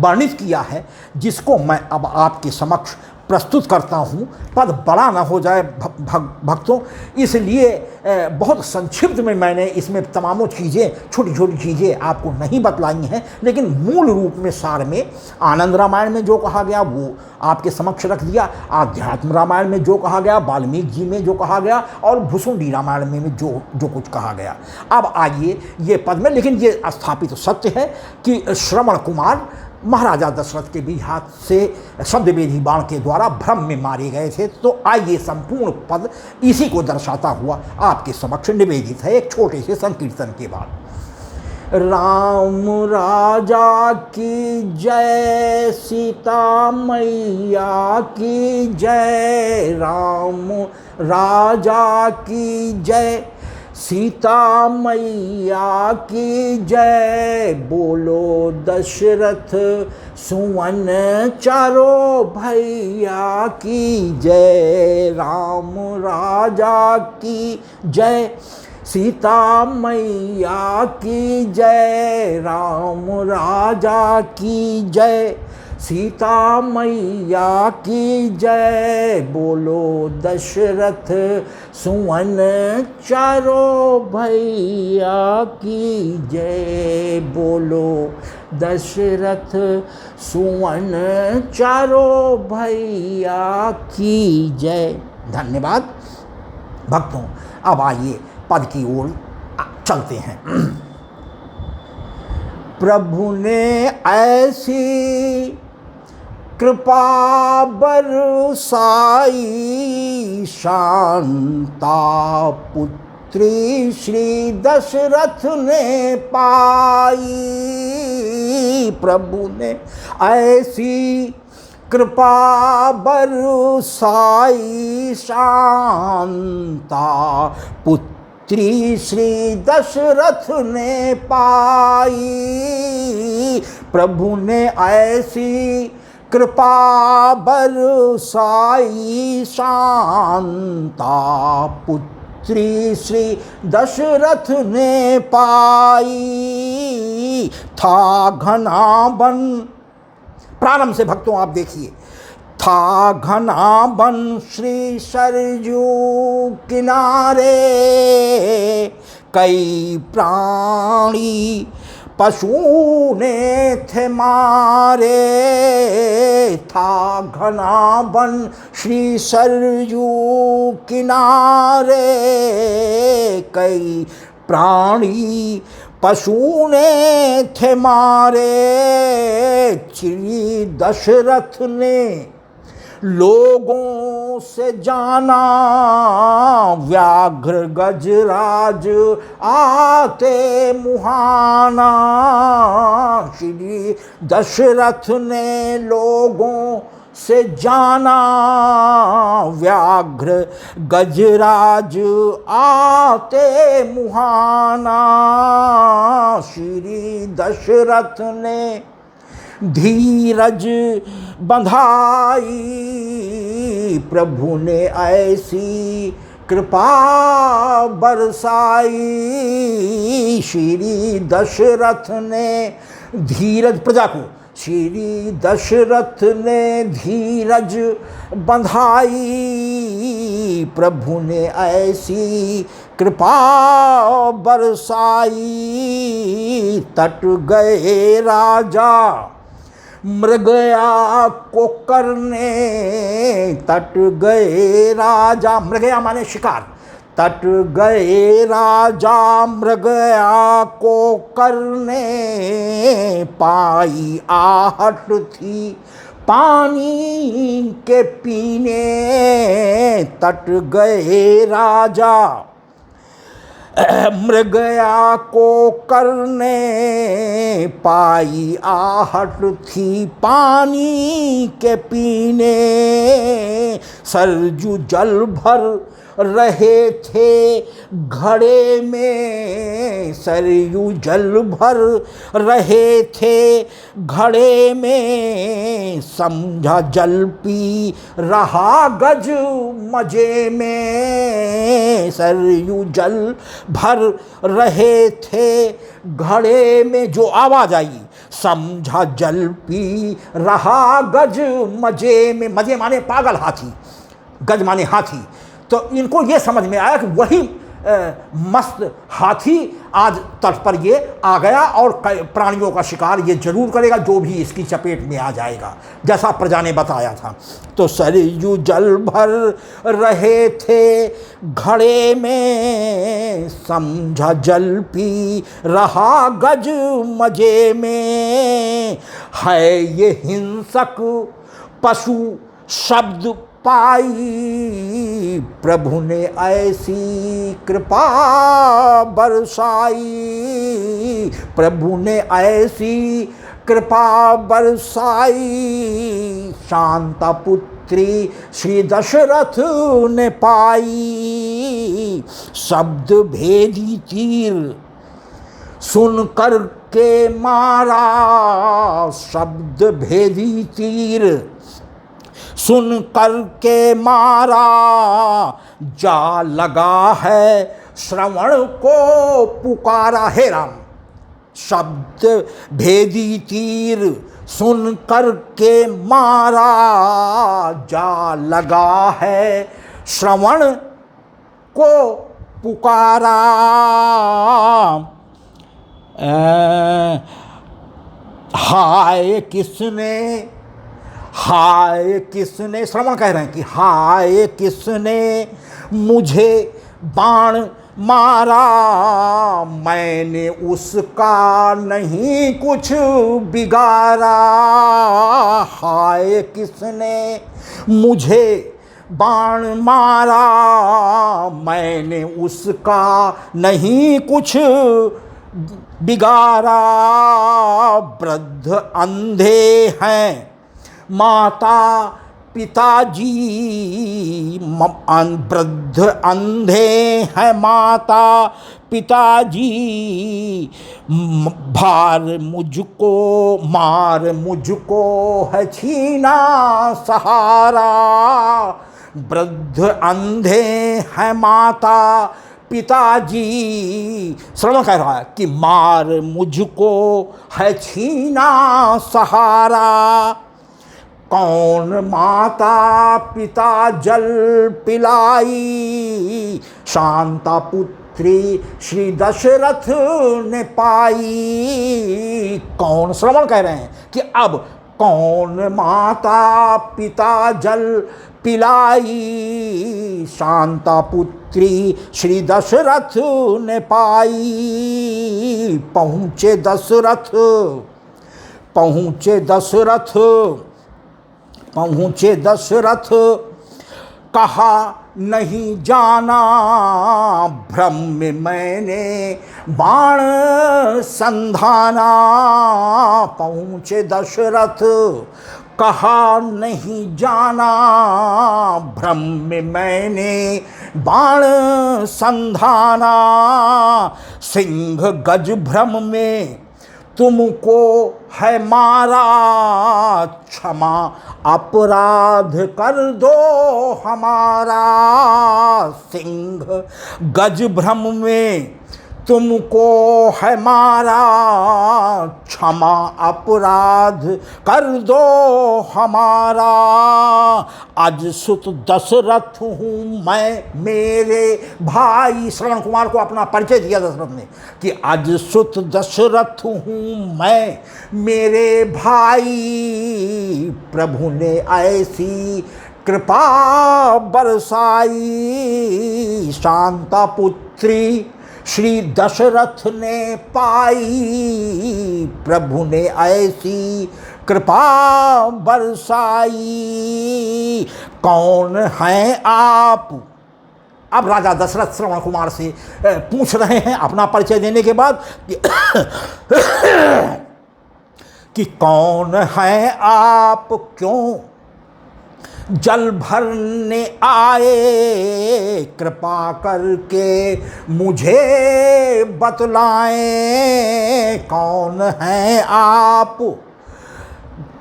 वर्णित किया है, जिसको मैं अब आपके समक्ष प्रस्तुत करता हूँ। पद बड़ा ना हो जाए भक्तों, इसलिए बहुत संक्षिप्त में मैंने इसमें तमामों चीज़ें, छोटी छोटी चीज़ें आपको नहीं बतलाई हैं, लेकिन मूल रूप में सार में आनंद रामायण में जो कहा गया वो आपके समक्ष रख दिया, आध्यात्म रामायण में जो कहा गया, वाल्मीकि जी में जो कहा गया और भुसुंडी रामायण में जो कुछ कहा गया। अब आइए ये पद में, लेकिन ये स्थापित सत्य है कि श्रवण कुमार महाराजा दशरथ के भी हाथ से शब्दवेदी बाण के द्वारा भ्रम में मारे गए थे। तो आइए संपूर्ण पद इसी को दर्शाता हुआ आपके समक्ष निवेदित है एक छोटे से संकीर्तन के बाद। राम राजा की जय, सीता मैया की जय, राम राजा की जय, सीता मैया की जय, बोलो दशरथ सुवन चारों भैया की जय, राम राजा की जय, सीता मैया की जय, राम राजा की जय, सीता मैया की जय, बोलो दशरथ सुवन चारों भैया की जय, बोलो दशरथ सुवन चारों भैया की जय। धन्यवाद भक्तों, अब आइए पद की ओर चलते हैं। प्रभु ने ऐसी कृपा बरसाई, शांता पुत्री श्री दशरथ ने पाई, प्रभु ने ऐसी कृपा बरसाई, शांता पुत्री श्री दशरथ ने पाई, प्रभु ने ऐसी कृपा बरसाई, शांता पुत्री श्री दशरथ ने पाई, था घना वन। प्रारंभ से भक्तों आप देखिए, था घना वन श्री सरयू किनारे, कई प्राणी पशु ने थे मारे, था घना वन श्री सरयू किनारे, कई प्राणी पशु ने थे मारे, श्री दशरथ ने लोगों से जाना, व्याघ्र गजराज आते मुहाना, श्री दशरथ ने लोगों से जाना, व्याघ्र गजराज आते मुहाना। श्री दशरथ ने धीरज बंधाई, प्रभु ने ऐसी कृपा बरसाई। श्री दशरथ ने धीरज, प्रजा को श्री दशरथ ने धीरज बंधाई, प्रभु ने ऐसी कृपा बरसाई। तट गए राजा मृगया को करने, तट गए राजा, मृगया माने शिकार, तट गए राजा मृगया को करने। पाई आहट थी पानी के पीने, तट गए राजा मृगया को करने। पाई आहट थी पानी के पीने, सरजू जल भर रहे थे घड़े में, सरयू जल भर रहे थे घड़े में। समझा जल पी रहा गज मजे में, सरयू जल भर रहे थे घड़े में। जो आवाज आई, समझा जल पी रहा गज मजे में। मजे माने पागल हाथी, गज माने हाथी। तो इनको ये समझ में आया कि वही मस्त हाथी आज तट पर ये आ गया और प्राणियों का शिकार ये जरूर करेगा जो भी इसकी चपेट में आ जाएगा, जैसा प्रजा ने बताया था। तो सरयू जल भर रहे थे घड़े में, समझा जल पी रहा गज मजे में। है ये हिंसक पशु शब्द पाई, प्रभु ने ऐसी कृपा बरसाई, प्रभु ने ऐसी कृपा बरसाई। शांता पुत्री श्री दशरथ ने पाई, शब्द भेदी तीर सुन कर के मारा, शब्द भेदी तीर सुन कर के मारा। जा लगा है श्रवण को पुकारा, हे राम। शब्द भेदी तीर सुन कर के मारा, जा लगा है श्रवण को पुकारा। हाय किसने, हाय किसने, श्रवण कह रहे हैं कि हाय किसने मुझे बाण मारा, मैंने उसका नहीं कुछ बिगाड़ा। हाय किसने मुझे बाण मारा, मैंने उसका नहीं कुछ बिगाड़ा। वृद्ध अंधे हैं माता पिताजी, वृद्ध अंधे हैं माता पिताजी। भार मुझको मार मुझको है छीना सहारा, वृद्ध अंधे हैं माता पिताजी। श्रवण कह रहा है कि मार मुझको है छीना सहारा। कौन माता पिता जल पिलाई, शांता पुत्री श्री दशरथ ने पाई। कौन, श्रवण कह रहे हैं कि अब कौन माता पिता जल पिलाई, शांता पुत्री श्री दशरथ ने पाई। पहुँचे दशरथ, पहुँचे दशरथ, पहुँचे दशरथ, कहा नहीं जाना भ्रम में मैंने बाण संधाना। पहुँचे दशरथ, कहा नहीं जाना भ्रम में मैंने बाण संधाना, सिंह गज भ्रम में तुमको है मारा, क्षमा अपराध कर दो हमारा। सिंह गज भ्रम में तुमको है मारा, क्षमा अपराध कर दो हमारा। आज सुत दशरथ हूँ मैं मेरे भाई, श्रवण कुमार को अपना परिचय दिया दशरथ ने कि आज सुत दशरथ हूँ मैं मेरे भाई, प्रभु ने ऐसी कृपा बरसाई। शांता पुत्री श्री दशरथ ने पाई, प्रभु ने ऐसी कृपा बरसाई। कौन हैं आप? अब राजा दशरथ श्रवण कुमार से पूछ रहे हैं अपना परिचय देने के बाद कि कौन हैं आप, क्यों जल भरने आए, कृपा करके मुझे बतलाएं। कौन हैं आप,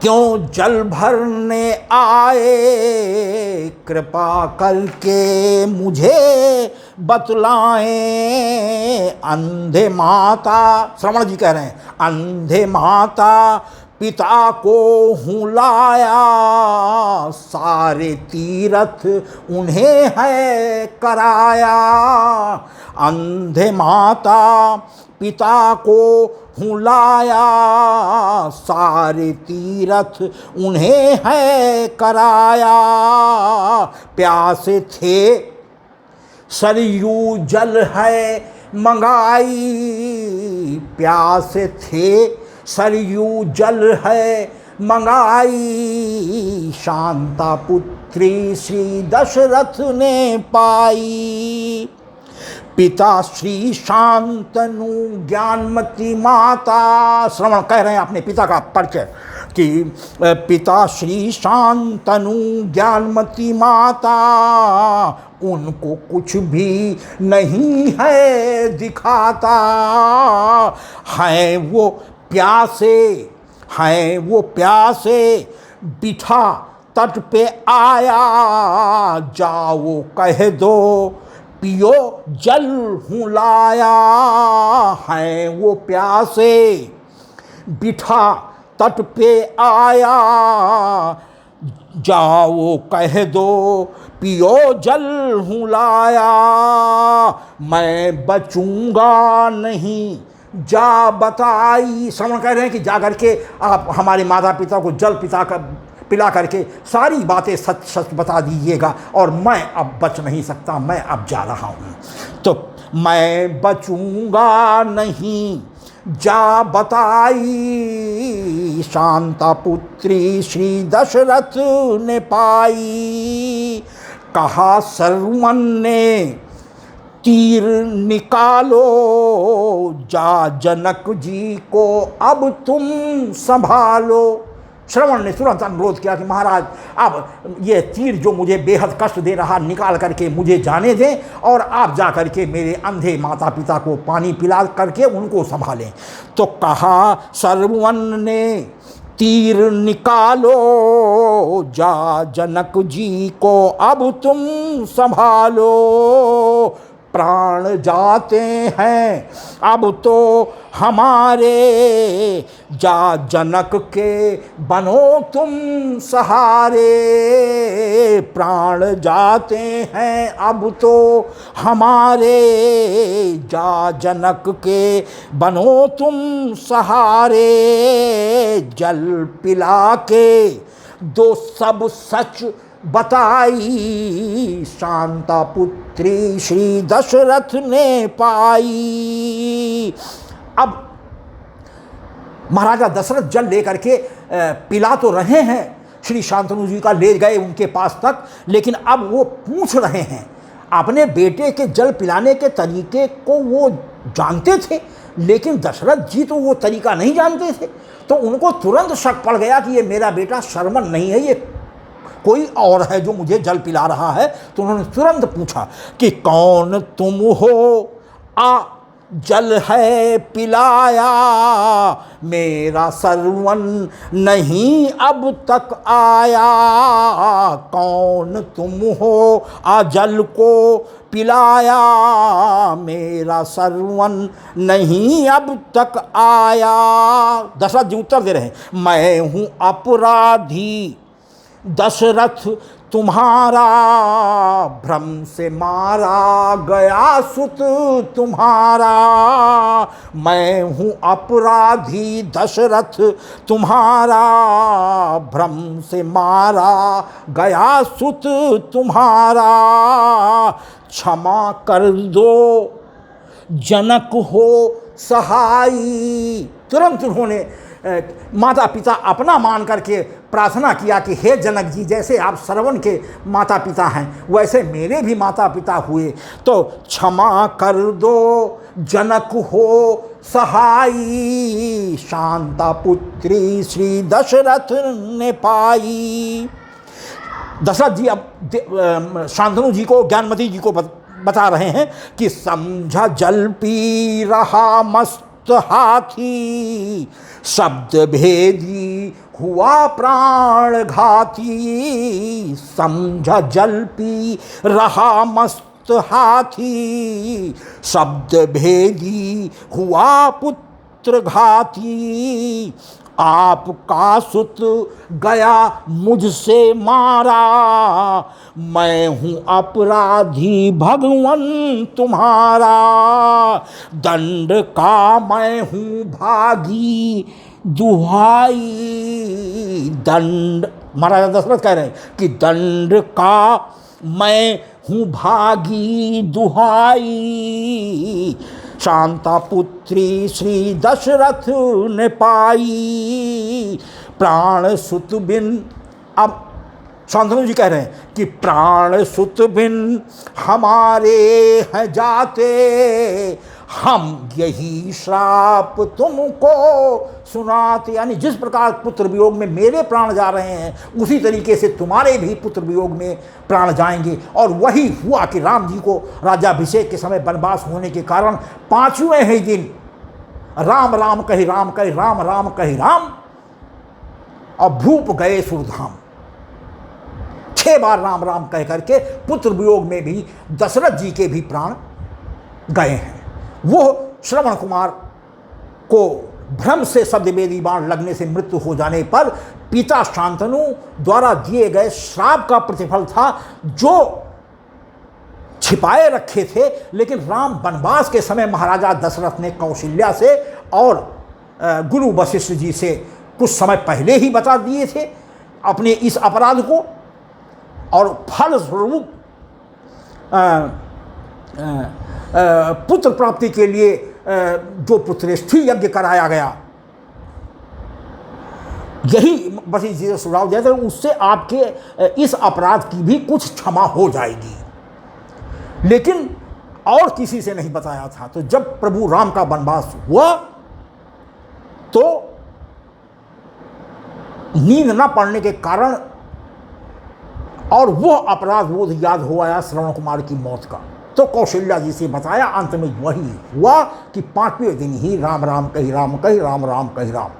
क्यों जल भरने आए, कृपा करके मुझे बतलाएं। अंधे माता, श्रवण जी कह रहे हैं, अंधे माता पिता को हूँ लाया, सारे तीरथ उन्हें है कराया। अंधे माता पिता को हूँ लाया, सारे तीरथ उन्हें है कराया। प्यासे थे सरयू जल है मंगाई, प्यासे थे सरयू जल है मंगाई, शांता पुत्री श्री दशरथ ने पाई। पिता श्री शांतनु ज्ञानमती माता, श्रवण कह रहे हैं अपने पिता का परिचय कि पिता श्री शांतनु ज्ञानमती माता, उनको कुछ भी नहीं है दिखाता। हैं वो प्यासे, हैं वो प्यासे, बिठा तट पे आया, जाओ कह दो पियो जल हूँ लाया। हैं वो प्यासे, बिठा तट पे आया, जाओ कह दो पियो जल हूँ लाया। मैं बचूंगा नहीं जा बताई, श्रवण कह रहे हैं कि जा करके आप हमारे माता पिता को जल पिला करके सारी बातें सच सच बता दीजिएगा, और मैं अब बच नहीं सकता, मैं अब जा रहा हूँ। तो मैं बचूंगा नहीं जा बताई, शांता पुत्री श्री दशरथ ने पाई। कहा सर्वन ने तीर निकालो, जा जनक जी को अब तुम संभालो। श्रवण ने तुरंत अनुरोध किया कि महाराज अब ये तीर जो मुझे बेहद कष्ट दे रहा, निकाल करके मुझे जाने दें, और आप जा करके मेरे अंधे माता पिता को पानी पिला करके उनको संभालें। तो कहा सर्वन ने तीर निकालो, जा जनक जी को अब तुम संभालो। प्राण जाते हैं अब तो हमारे, जा जनक के बनो तुम सहारे। प्राण जाते हैं अब तो हमारे, जा जनक के बनो तुम सहारे। जल पिला के दो सब सच बताई, शांता पुत्री श्री दशरथ ने पाई। अब महाराजा दशरथ जल लेकर के पिला तो रहे हैं, श्री शांतनु जी का ले गए उनके पास तक, लेकिन अब वो पूछ रहे हैं अपने बेटे के जल पिलाने के तरीके को, वो जानते थे, लेकिन दशरथ जी तो वो तरीका नहीं जानते थे। तो उनको तुरंत शक पड़ गया कि ये मेरा बेटा शर्मन नहीं है, ये कोई और है जो मुझे जल पिला रहा है। तो उन्होंने तुरंत पूछा कि कौन तुम हो, आ जल है पिलाया, मेरा सरवन नहीं अब तक आया। कौन तुम हो, आ जल को पिलाया, मेरा सरवन नहीं अब तक आया। दशरथ जी उत्तर दे रहे हैं, मैं हूँ अपराधी दशरथ तुम्हारा, भ्रम से मारा गया सुत तुम्हारा। मैं हूँ अपराधी दशरथ तुम्हारा, भ्रम से मारा गया सुत तुम्हारा। क्षमा कर दो जनक हो सहाई। तुरंत उन्होंने माता पिता अपना मान करके प्रार्थना किया कि हे जनक जी, जैसे आप श्रवण के माता पिता हैं वैसे मेरे भी माता पिता हुए, तो क्षमा कर दो जनक हो सहाई। शांता पुत्री श्री दशरथ ने पाई। दशरथ जी अब शांतनु जी को, ज्ञानमती जी को बता रहे हैं कि समझा जल पी रहा मस्त हाथी, शब्द भेदी हुआ प्राण घाती। समझा जल पी रहा मस्त हाथी, शब्द भेदी हुआ पुत्र घाती। आपका सुत गया मुझसे मारा, मैं हूँ अपराधी भगवन तुम्हारा। दंड का मैं हूँ भागी दुहाई। दंड, महाराजा दशरथ कह रहे हैं कि दंड का मैं हूँ भागी दुहाई। शांता पुत्री श्री दशरथ ने पाई, प्राण सुत बिन। अब शांतनु जी कह रहे हैं कि प्राण सुत बिन हमारे हैं जाते, हम यही श्राप तुमको सुनाते। यानी जिस प्रकार पुत्र वियोग में मेरे प्राण जा रहे हैं उसी तरीके से तुम्हारे भी पुत्र वियोग में प्राण जाएंगे। और वही हुआ कि राम जी को राज्याभिषेक के समय वनवास होने के कारण 5वें ही दिन राम राम कहि राम कहि राम राम कहि राम, और भूप गए सुरधाम। 6 बार राम राम कह करके पुत्र वियोग में भी दशरथ जी के भी प्राण गए हैं। वो श्रवण कुमार को भ्रम से शब्दवेदी बाण लगने से मृत्यु हो जाने पर पिता शांतनु द्वारा दिए गए श्राप का प्रतिफल था, जो छिपाए रखे थे। लेकिन राम वनवास के समय महाराजा दशरथ ने कौशल्या से और गुरु वशिष्ठ जी से कुछ समय पहले ही बता दिए थे अपने इस अपराध को, और फलस्वरूप पुत्र प्राप्ति के लिए जो पुत्रेष्ठी यज्ञ कराया गया, यही वशिष्ठ जी ने सुझाव दिया था, उससे आपके इस अपराध की भी कुछ क्षमा हो जाएगी। लेकिन और किसी से नहीं बताया था। तो जब प्रभु राम का वनवास हुआ तो नींद न पड़ने के कारण और वह अपराध बोध याद हो आया श्रवण कुमार की मौत का, तो कौशल्या जी से बताया। अंत में वही हुआ कि 5वें दिन ही राम राम कहि राम कहि राम राम कहि राम,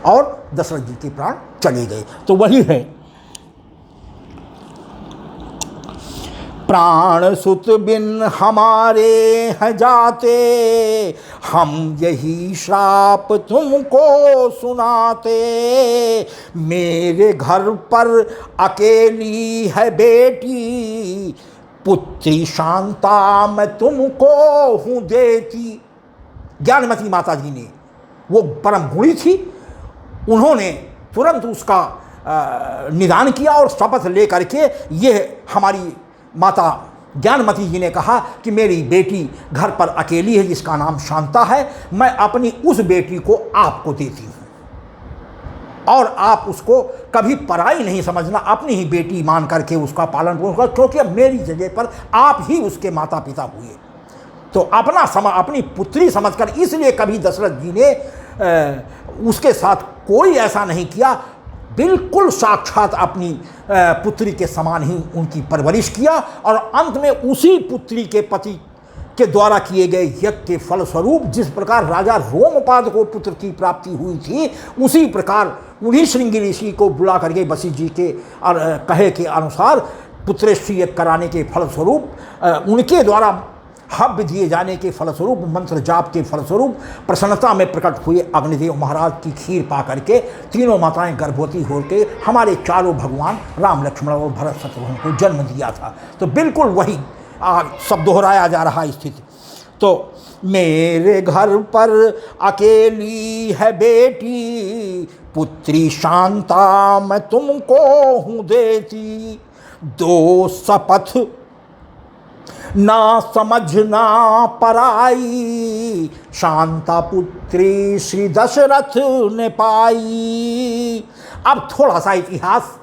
और दशरथ जी के प्राण चले गए। तो वही है, प्राण सुत बिन हमारे हैं जाते, हम यही श्राप तुमको सुनाते। मेरे घर पर अकेली है बेटी, पुत्री शांता मैं तुमको हूँ देती। ज्ञानमती माता जी ने, वो परम गुणी थी, उन्होंने तुरंत उसका निदान किया और शपथ लेकर के ये हमारी माता ज्ञानमती जी ने कहा कि मेरी बेटी घर पर अकेली है जिसका नाम शांता है, मैं अपनी उस बेटी को आपको देती हूँ और आप उसको कभी पराई नहीं समझना, अपनी ही बेटी मान करके उसका पालन पोषण, क्योंकि अब मेरी जगह पर आप ही उसके माता पिता हुए। तो अपनी पुत्री समझकर इसलिए कभी दशरथ जी ने उसके साथ कोई ऐसा नहीं किया, बिल्कुल साक्षात अपनी पुत्री के समान ही उनकी परवरिश किया। और अंत में उसी पुत्री के पति के द्वारा किए गए यज्ञ के फलस्वरूप जिस प्रकार राजा रोमपाद को पुत्र की प्राप्ति हुई थी, उसी प्रकार उन्हीं श्रृंगी ऋषि को बुला करके वशिष्ठ जी के कहे के अनुसार पुत्रेष्टि यज्ञ कराने के फलस्वरूप उनके द्वारा हव्य दिए जाने के फलस्वरूप, मंत्र जाप के फलस्वरूप प्रसन्नता में प्रकट हुए अग्निदेव महाराज की खीर पा करके तीनों माताएं गर्भवती होकर हमारे चारों भगवान राम लक्ष्मण और भरत शत्रुघ्न को जन्म दिया था। तो बिल्कुल वही सब दोहराया जा रहा स्थिति। तो मेरे घर पर अकेली है बेटी, पुत्री शांता मैं तुमको हूँ देती, दो शपथ ना समझना पराई, शांता पुत्री श्री दशरथ ने पाई। अब थोड़ा सा इतिहास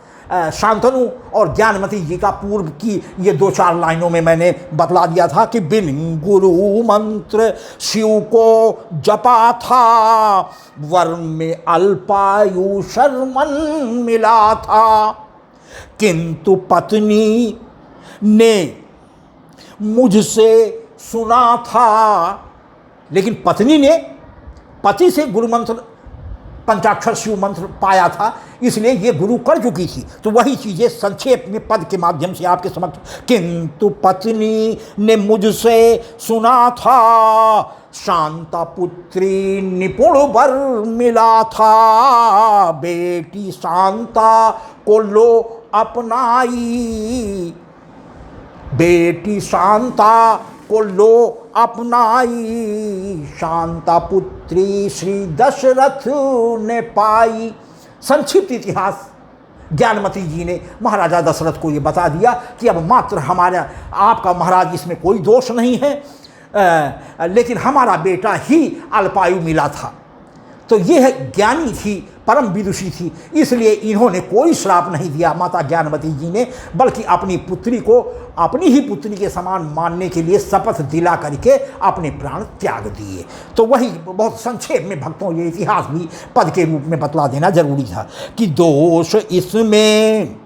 शांतनु और ज्ञानमती जी का पूर्व की ये 2-4 लाइनों में मैंने बतला दिया था कि बिन गुरु मंत्र शिव को जपा था, वर में अल्पायु शर्मन मिला था, किंतु पत्नी ने मुझसे सुना था। लेकिन पत्नी ने पति से गुरु मंत्र पंचाक्षर शिव मंत्र पाया था, इसलिए ये गुरु कर चुकी थी। तो वही चीज़ें संक्षेप में पद के माध्यम से आपके समक्ष, किंतु पत्नी ने मुझसे सुना था, शांता पुत्री निपुण वर मिला था, बेटी शांता को लो अपनाई, बेटी शांता को लो अपनाई, शांता पुत्री श्री दशरथ ने पाई। संक्षिप्त इतिहास ज्ञानमती जी ने महाराजा दशरथ को ये बता दिया कि अब मात्र हमारा आपका महाराज इसमें कोई दोष नहीं है, लेकिन हमारा बेटा ही अल्पायु मिला था। तो यह ज्ञानी थी, परम विदुषी थी, इसलिए इन्होंने कोई श्राप नहीं दिया माता ज्ञानमती जी ने, बल्कि अपनी पुत्री को अपनी ही पुत्री के समान मानने के लिए शपथ दिला करके अपने प्राण त्याग दिए। तो वही बहुत संक्षेप में भक्तों ये इतिहास भी पद के रूप में बतला देना जरूरी था कि दोष इसमें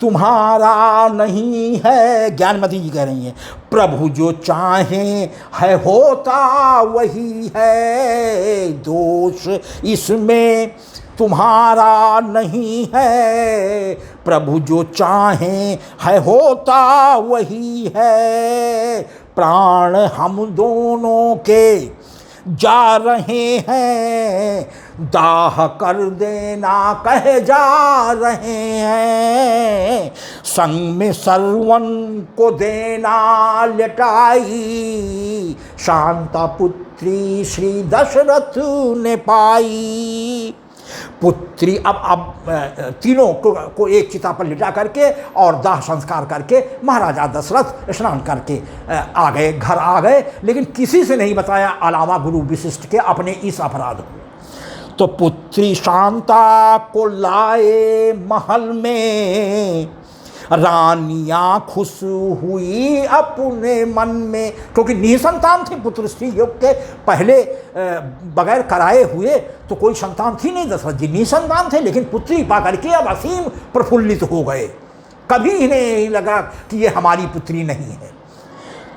तुम्हारा नहीं है। ज्ञानमती जी कह रही हैं, प्रभु जो चाहें है होता वही है, दोष इसमें तुम्हारा नहीं है, प्रभु जो चाहें है होता वही है, प्राण हम दोनों के जा रहे हैं, दाह कर देना कहे जा रहे हैं, संग में सरवन को देना लटाई, शांता पुत्री श्री दशरथ ने पाई। पुत्री अब तीनों को एक चिता पर लिटा करके और दाह संस्कार करके महाराजा दशरथ स्नान करके आ गए, घर आ गए, लेकिन किसी से नहीं बताया अलावा गुरु वशिष्ठ के अपने इस अपराध को। तो पुत्री शांता को लाए महल में, रानियां खुश हुई अपने मन में, क्योंकि निसंतान थी पुत्र स्त्री योग के पहले बगैर कराए हुए तो कोई संतान थी नहीं, दशरथ जी निसंतान थे, लेकिन पुत्री पा करके अब असीम प्रफुल्लित हो गए। कभी इन्हें नहीं लगा कि ये हमारी पुत्री नहीं है।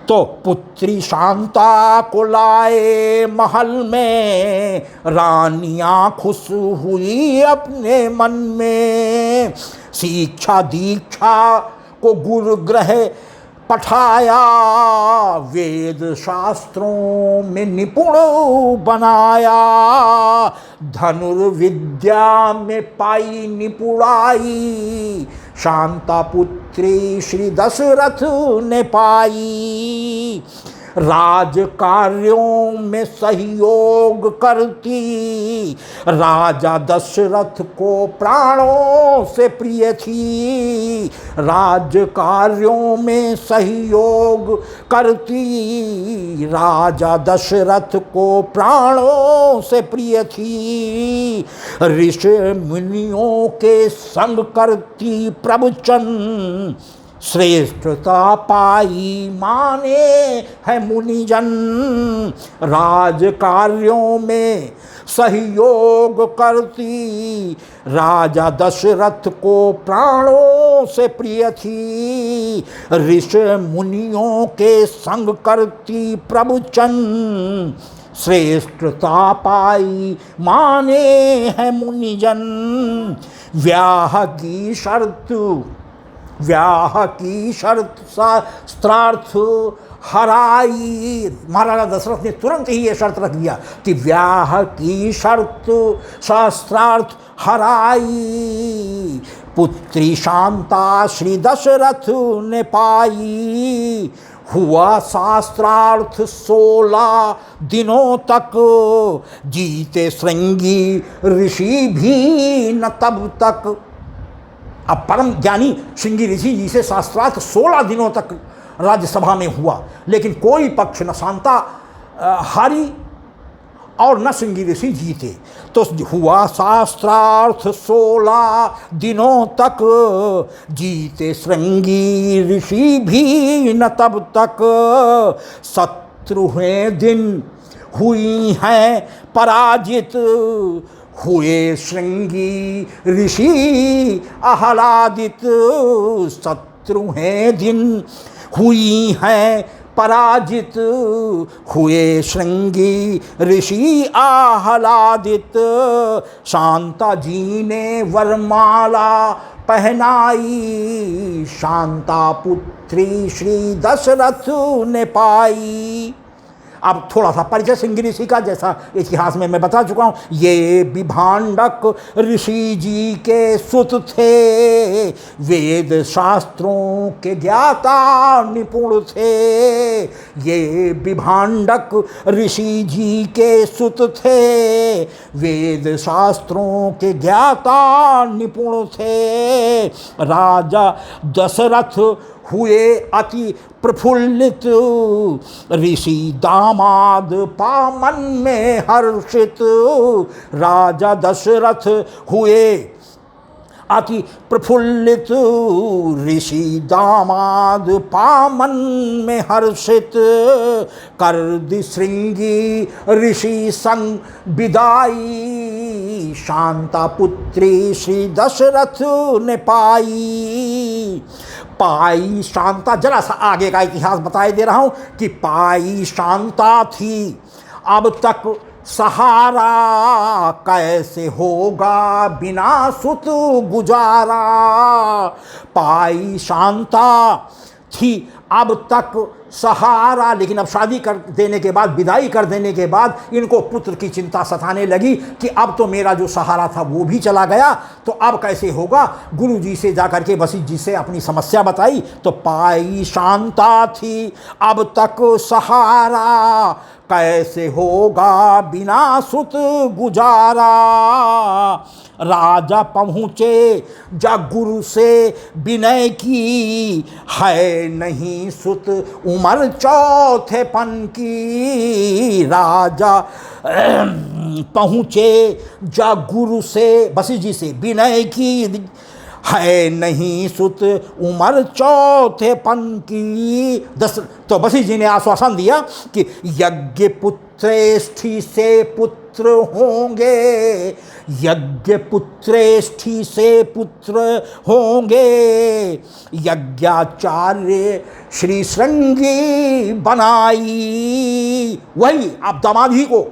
तो पुत्री शांता को लाए महल में, रानियां खुश हुई अपने मन में, शिक्षा दीक्षा को गुरु ग्रह पठाया, वेद शास्त्रों में निपुण बनाया, धनुर्विद्या में पाई निपुणाई, शांता पुत्री श्री दशरथ ने पाई, राज कार्यों में सहयोग करती, राजा दशरथ को प्राणों से प्रिय थी, राज कार्यों में सहयोग करती, राजा दशरथ को प्राणों से प्रिय थी, ऋषि मुनियों के संग करती प्रवचन, श्रेष्ठता पाई माने है मुनिजन, राज कार्यों में सहयोग करती, राजा दशरथ को प्राणों से प्रिय थी, ऋषि मुनियों के संग करती प्रवचन, श्रेष्ठता पाई माने है मुनिजन, व्याह की शर्त शास्त्रार्थ हराई। महाराजा दशरथ ने तुरंत ही ये शर्त रख दिया कि व्याह की शर्त शास्त्रार्थ हराई, पुत्री शांता श्री दशरथ ने पाई, हुआ शास्त्रार्थ 16 दिनों तक, जीते श्रृंगी ऋषि भी न तब तक। अब परम ज्ञानी श्रृंगी ऋषि जी से शास्त्रार्थ 16 दिनों तक राज्यसभा में हुआ, लेकिन कोई पक्ष न शांता हारी और न श्रृंगी ऋषि जीते। तो हुआ शास्त्रार्थ 16 दिनों तक, जीते श्रृंगी ऋषि भी न तब तक, 17वें दिन हुई हैं पराजित, हुए श्रृंगी ऋषि आह्लादित, 17वें दिन हुई हैं पराजित, हुए श्रृंगी ऋषि आह्लादित, शांता जी ने वरमाला पहनाई, शांता पुत्री श्री दशरथ ने पाई। अब थोड़ा सा परिचय श्रृंगी ऋषि का, जैसा इतिहास में मैं बता चुका हूँ। ये विभांडक ऋषि जी के सुत थे, वेद शास्त्रों के ज्ञाता निपुण थे, ये विभांडक ऋषि जी के सुत थे, वेद शास्त्रों के ज्ञाता निपुण थे, राजा दशरथ हुए अति प्रफुल्लित, ऋषि दामाद पामन में हर्षित, राजा दशरथ हुए अति प्रफुल्लित, ऋषि दामाद पामन में हर्षित, कर दी श्रृंगी ऋषि संग विदाई, शांता पुत्री श्री दशरथ ने पाई। पाई शांता, जरा सा आगे का इतिहास बताए दे रहा हूं कि पाई शांता थी, अब तक सहारा, कैसे होगा बिना सुत गुजारा। पाई शांता थी अब तक सहारा, लेकिन अब शादी कर देने के बाद, विदाई कर देने के बाद इनको पुत्र की चिंता सताने लगी कि अब तो मेरा जो सहारा था वो भी चला गया, तो अब कैसे होगा। गुरु जी से जाकर के वशिष्ठ जी से अपनी समस्या बताई, तो पाई शांता थी अब तक सहारा, कैसे होगा बिना सुत गुजारा। राजा पहुँचे जा गुरु से विनय की, है नहीं सुत उम्र चौथेपन की। राजा पहुँचे जा गुरु से, वशिष्ठ जी से विनय की, है नहीं सुत उम्र चौथेपन की। तो वशिष्ठ जी ने आश्वासन दिया कि यज्ञ पुत्रेष्ठी से पुत्र होंगे, यज्ञ पुत्रेष्ठी से पुत्र होंगे, यज्ञाचार्य श्री श्रृंगी बनाई। वही आप दामाद ही को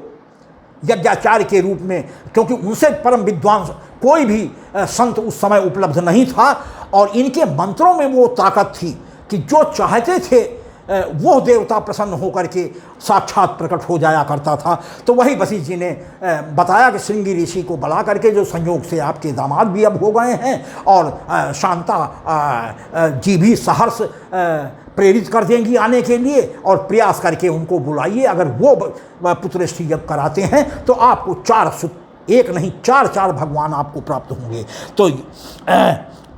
यज्ञाचार्य के रूप में, क्योंकि उनसे परम विद्वान कोई भी संत उस समय उपलब्ध नहीं था, और इनके मंत्रों में वो ताकत थी कि जो चाहते थे वो देवता प्रसन्न होकर के साक्षात प्रकट हो जाया करता था। तो वही वशिष्ठ जी ने बताया कि श्रृंगी ऋषि को बुला करके, जो संयोग से आपके दामाद भी अब हो गए हैं, और शांता जी भी सहर्ष प्रेरित कर देंगी आने के लिए, और प्रयास करके उनको बुलाइए। अगर वो पुत्रेष्ठी जब कराते हैं तो आपको 4 सुत, एक नहीं 4 भगवान आपको प्राप्त होंगे। तो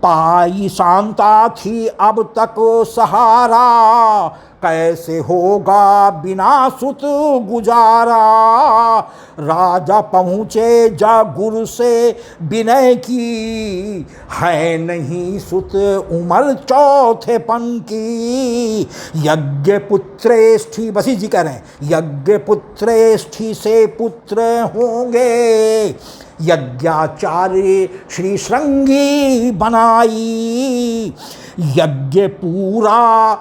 पाई शांता थी अब तक सहारा, कैसे होगा बिना सुत गुजारा। राजा पहुँचे जा गुरु से विनय की, है नहीं सुत उम्र चौथेपन की। यज्ञ पुत्रेष्ठि, वसी जी कह रहे हैं, यज्ञ पुत्रेष्ठि से पुत्र होंगे, यज्ञाचार्य श्री श्रृंगी बनाई। यज्ञ पूरा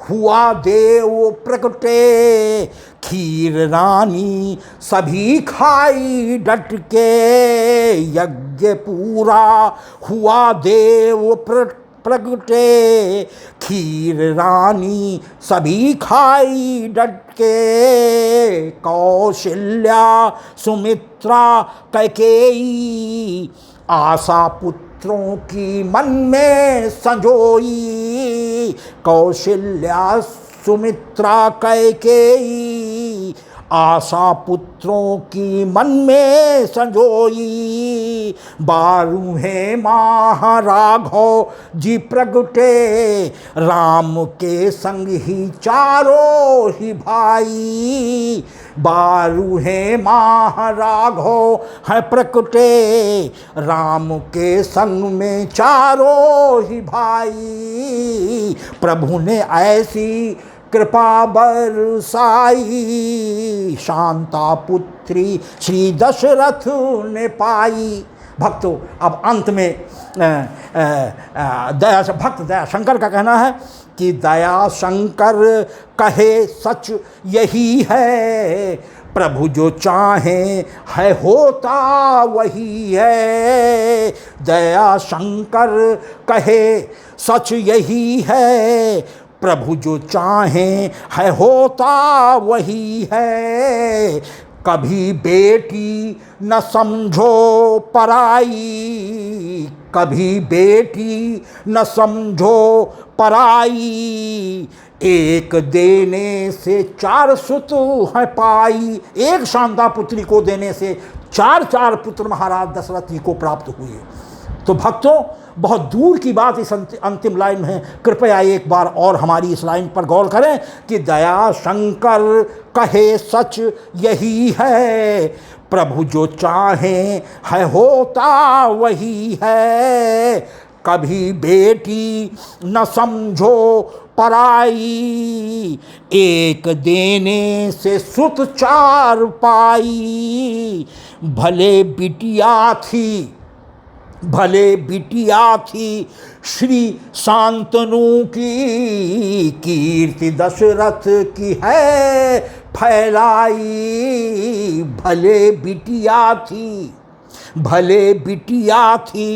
हुआ देव प्रगटे, खीर रानी सभी खाई डट के। यज्ञ पूरा हुआ देव प्रगटे, खीर रानी सभी खाई डट के। कौशल्या सुमित्रा कैकेयी, आशा पुत्रों की मन में संजोई। कौशल्या सुमित्रा कैकेयी, आशा पुत्रों की मन में संजोई। 12वें माह राघव जी प्रगटे, राम के संग ही चारों ही भाई। 12वें माह राघव है प्रकटे, राम के संग में चारों ही भाई। प्रभु ने ऐसी कृपा बरसाई, शांता पुत्री श्री दशरथ ने पाई। भक्तों, अब अंत में भक्त दया शंकर का कहना है कि दया शंकर कहे सच यही है, प्रभु जो चाहे है होता वही है। दया शंकर कहे सच यही है, प्रभु जो चाहे है होता वही है। कभी बेटी न समझो पराई, कभी बेटी न समझो पराई। एक देने से 4 सुत है पाई, एक शांता पुत्री को देने से 4 पुत्र महाराज दशरथ जी को प्राप्त हुए। तो भक्तों, बहुत दूर की बात इस अंतिम लाइन में है। कृपया एक बार और हमारी इस लाइन पर गौर करें कि दया शंकर कहे सच यही है, प्रभु जो चाहे है होता वही है। कभी बेटी न समझो पराई, एक देने से सुत 4 पाई। भले बिटिया थी श्री शांतनु की, कीर्ति दशरथ की है फैलाई। भले बिटिया थी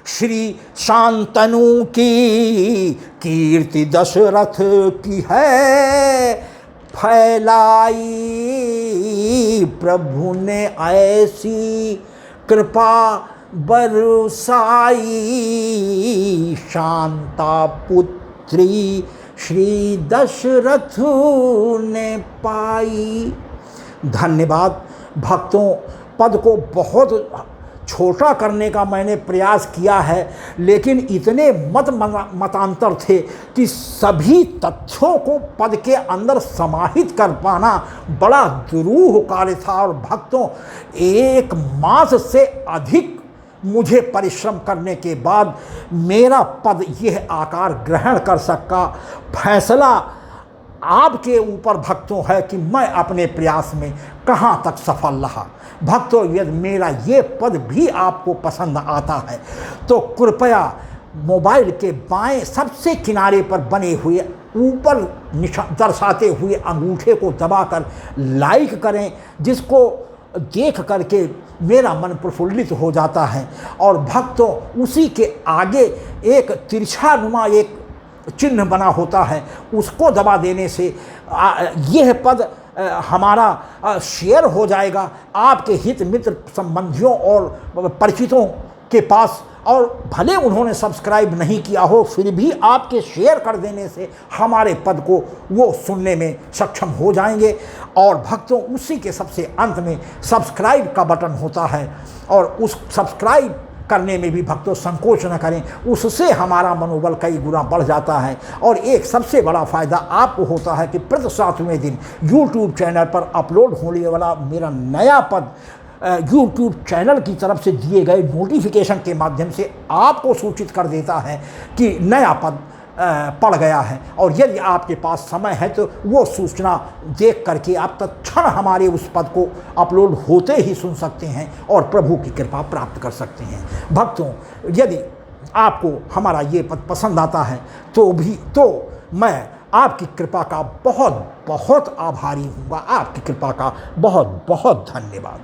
श्री शांतनु की, कीर्ति दशरथ की है फैलाई। प्रभु ने ऐसी कृपा बरसाई, शांता पुत्री श्री दशरथ ने पाई। धन्यवाद भक्तों, पद को बहुत छोटा करने का मैंने प्रयास किया है, लेकिन इतने मतांतर थे कि सभी तथ्यों को पद के अंदर समाहित कर पाना बड़ा दुरूह कार्य था। और भक्तों, 1 मास से अधिक मुझे परिश्रम करने के बाद मेरा पद यह आकार ग्रहण कर सका। फैसला आपके ऊपर भक्तों है कि मैं अपने प्रयास में कहाँ तक सफल रहा। भक्तों, यदि मेरा ये पद भी आपको पसंद आता है तो कृपया मोबाइल के बाएं सबसे किनारे पर बने हुए ऊपर दर्शाते हुए अंगूठे को दबाकर लाइक करें, जिसको देख करके मेरा मन प्रफुल्लित हो जाता है। और भक्तों, उसी के आगे एक तिरछा नुमा एक चिन्ह बना होता है, उसको दबा देने से यह पद हमारा शेयर हो जाएगा आपके हित मित्र संबंधियों और परिचितों के पास। और भले उन्होंने सब्सक्राइब नहीं किया हो, फिर भी आपके शेयर कर देने से हमारे पद को वो सुनने में सक्षम हो जाएंगे। और भक्तों, उसी के सबसे अंत में सब्सक्राइब का बटन होता है, और उस सब्सक्राइब करने में भी भक्तों संकोच न करें, उससे हमारा मनोबल कई गुना बढ़ जाता है। और एक सबसे बड़ा फ़ायदा आपको होता है कि प्रति 7वें दिन यूट्यूब चैनल पर अपलोड होने वाला मेरा नया पद यूट्यूब चैनल की तरफ से दिए गए नोटिफिकेशन के माध्यम से आपको सूचित कर देता है कि नया पद पड़ गया है। और यदि आपके पास समय है तो वो सूचना देख करके आप तत्क्षण हमारे उस पद को अपलोड होते ही सुन सकते हैं और प्रभु की कृपा प्राप्त कर सकते हैं। भक्तों, यदि आपको हमारा ये पद पसंद आता है तो मैं आपकी कृपा का बहुत बहुत आभारी हूँगा। आपकी कृपा का बहुत बहुत धन्यवाद।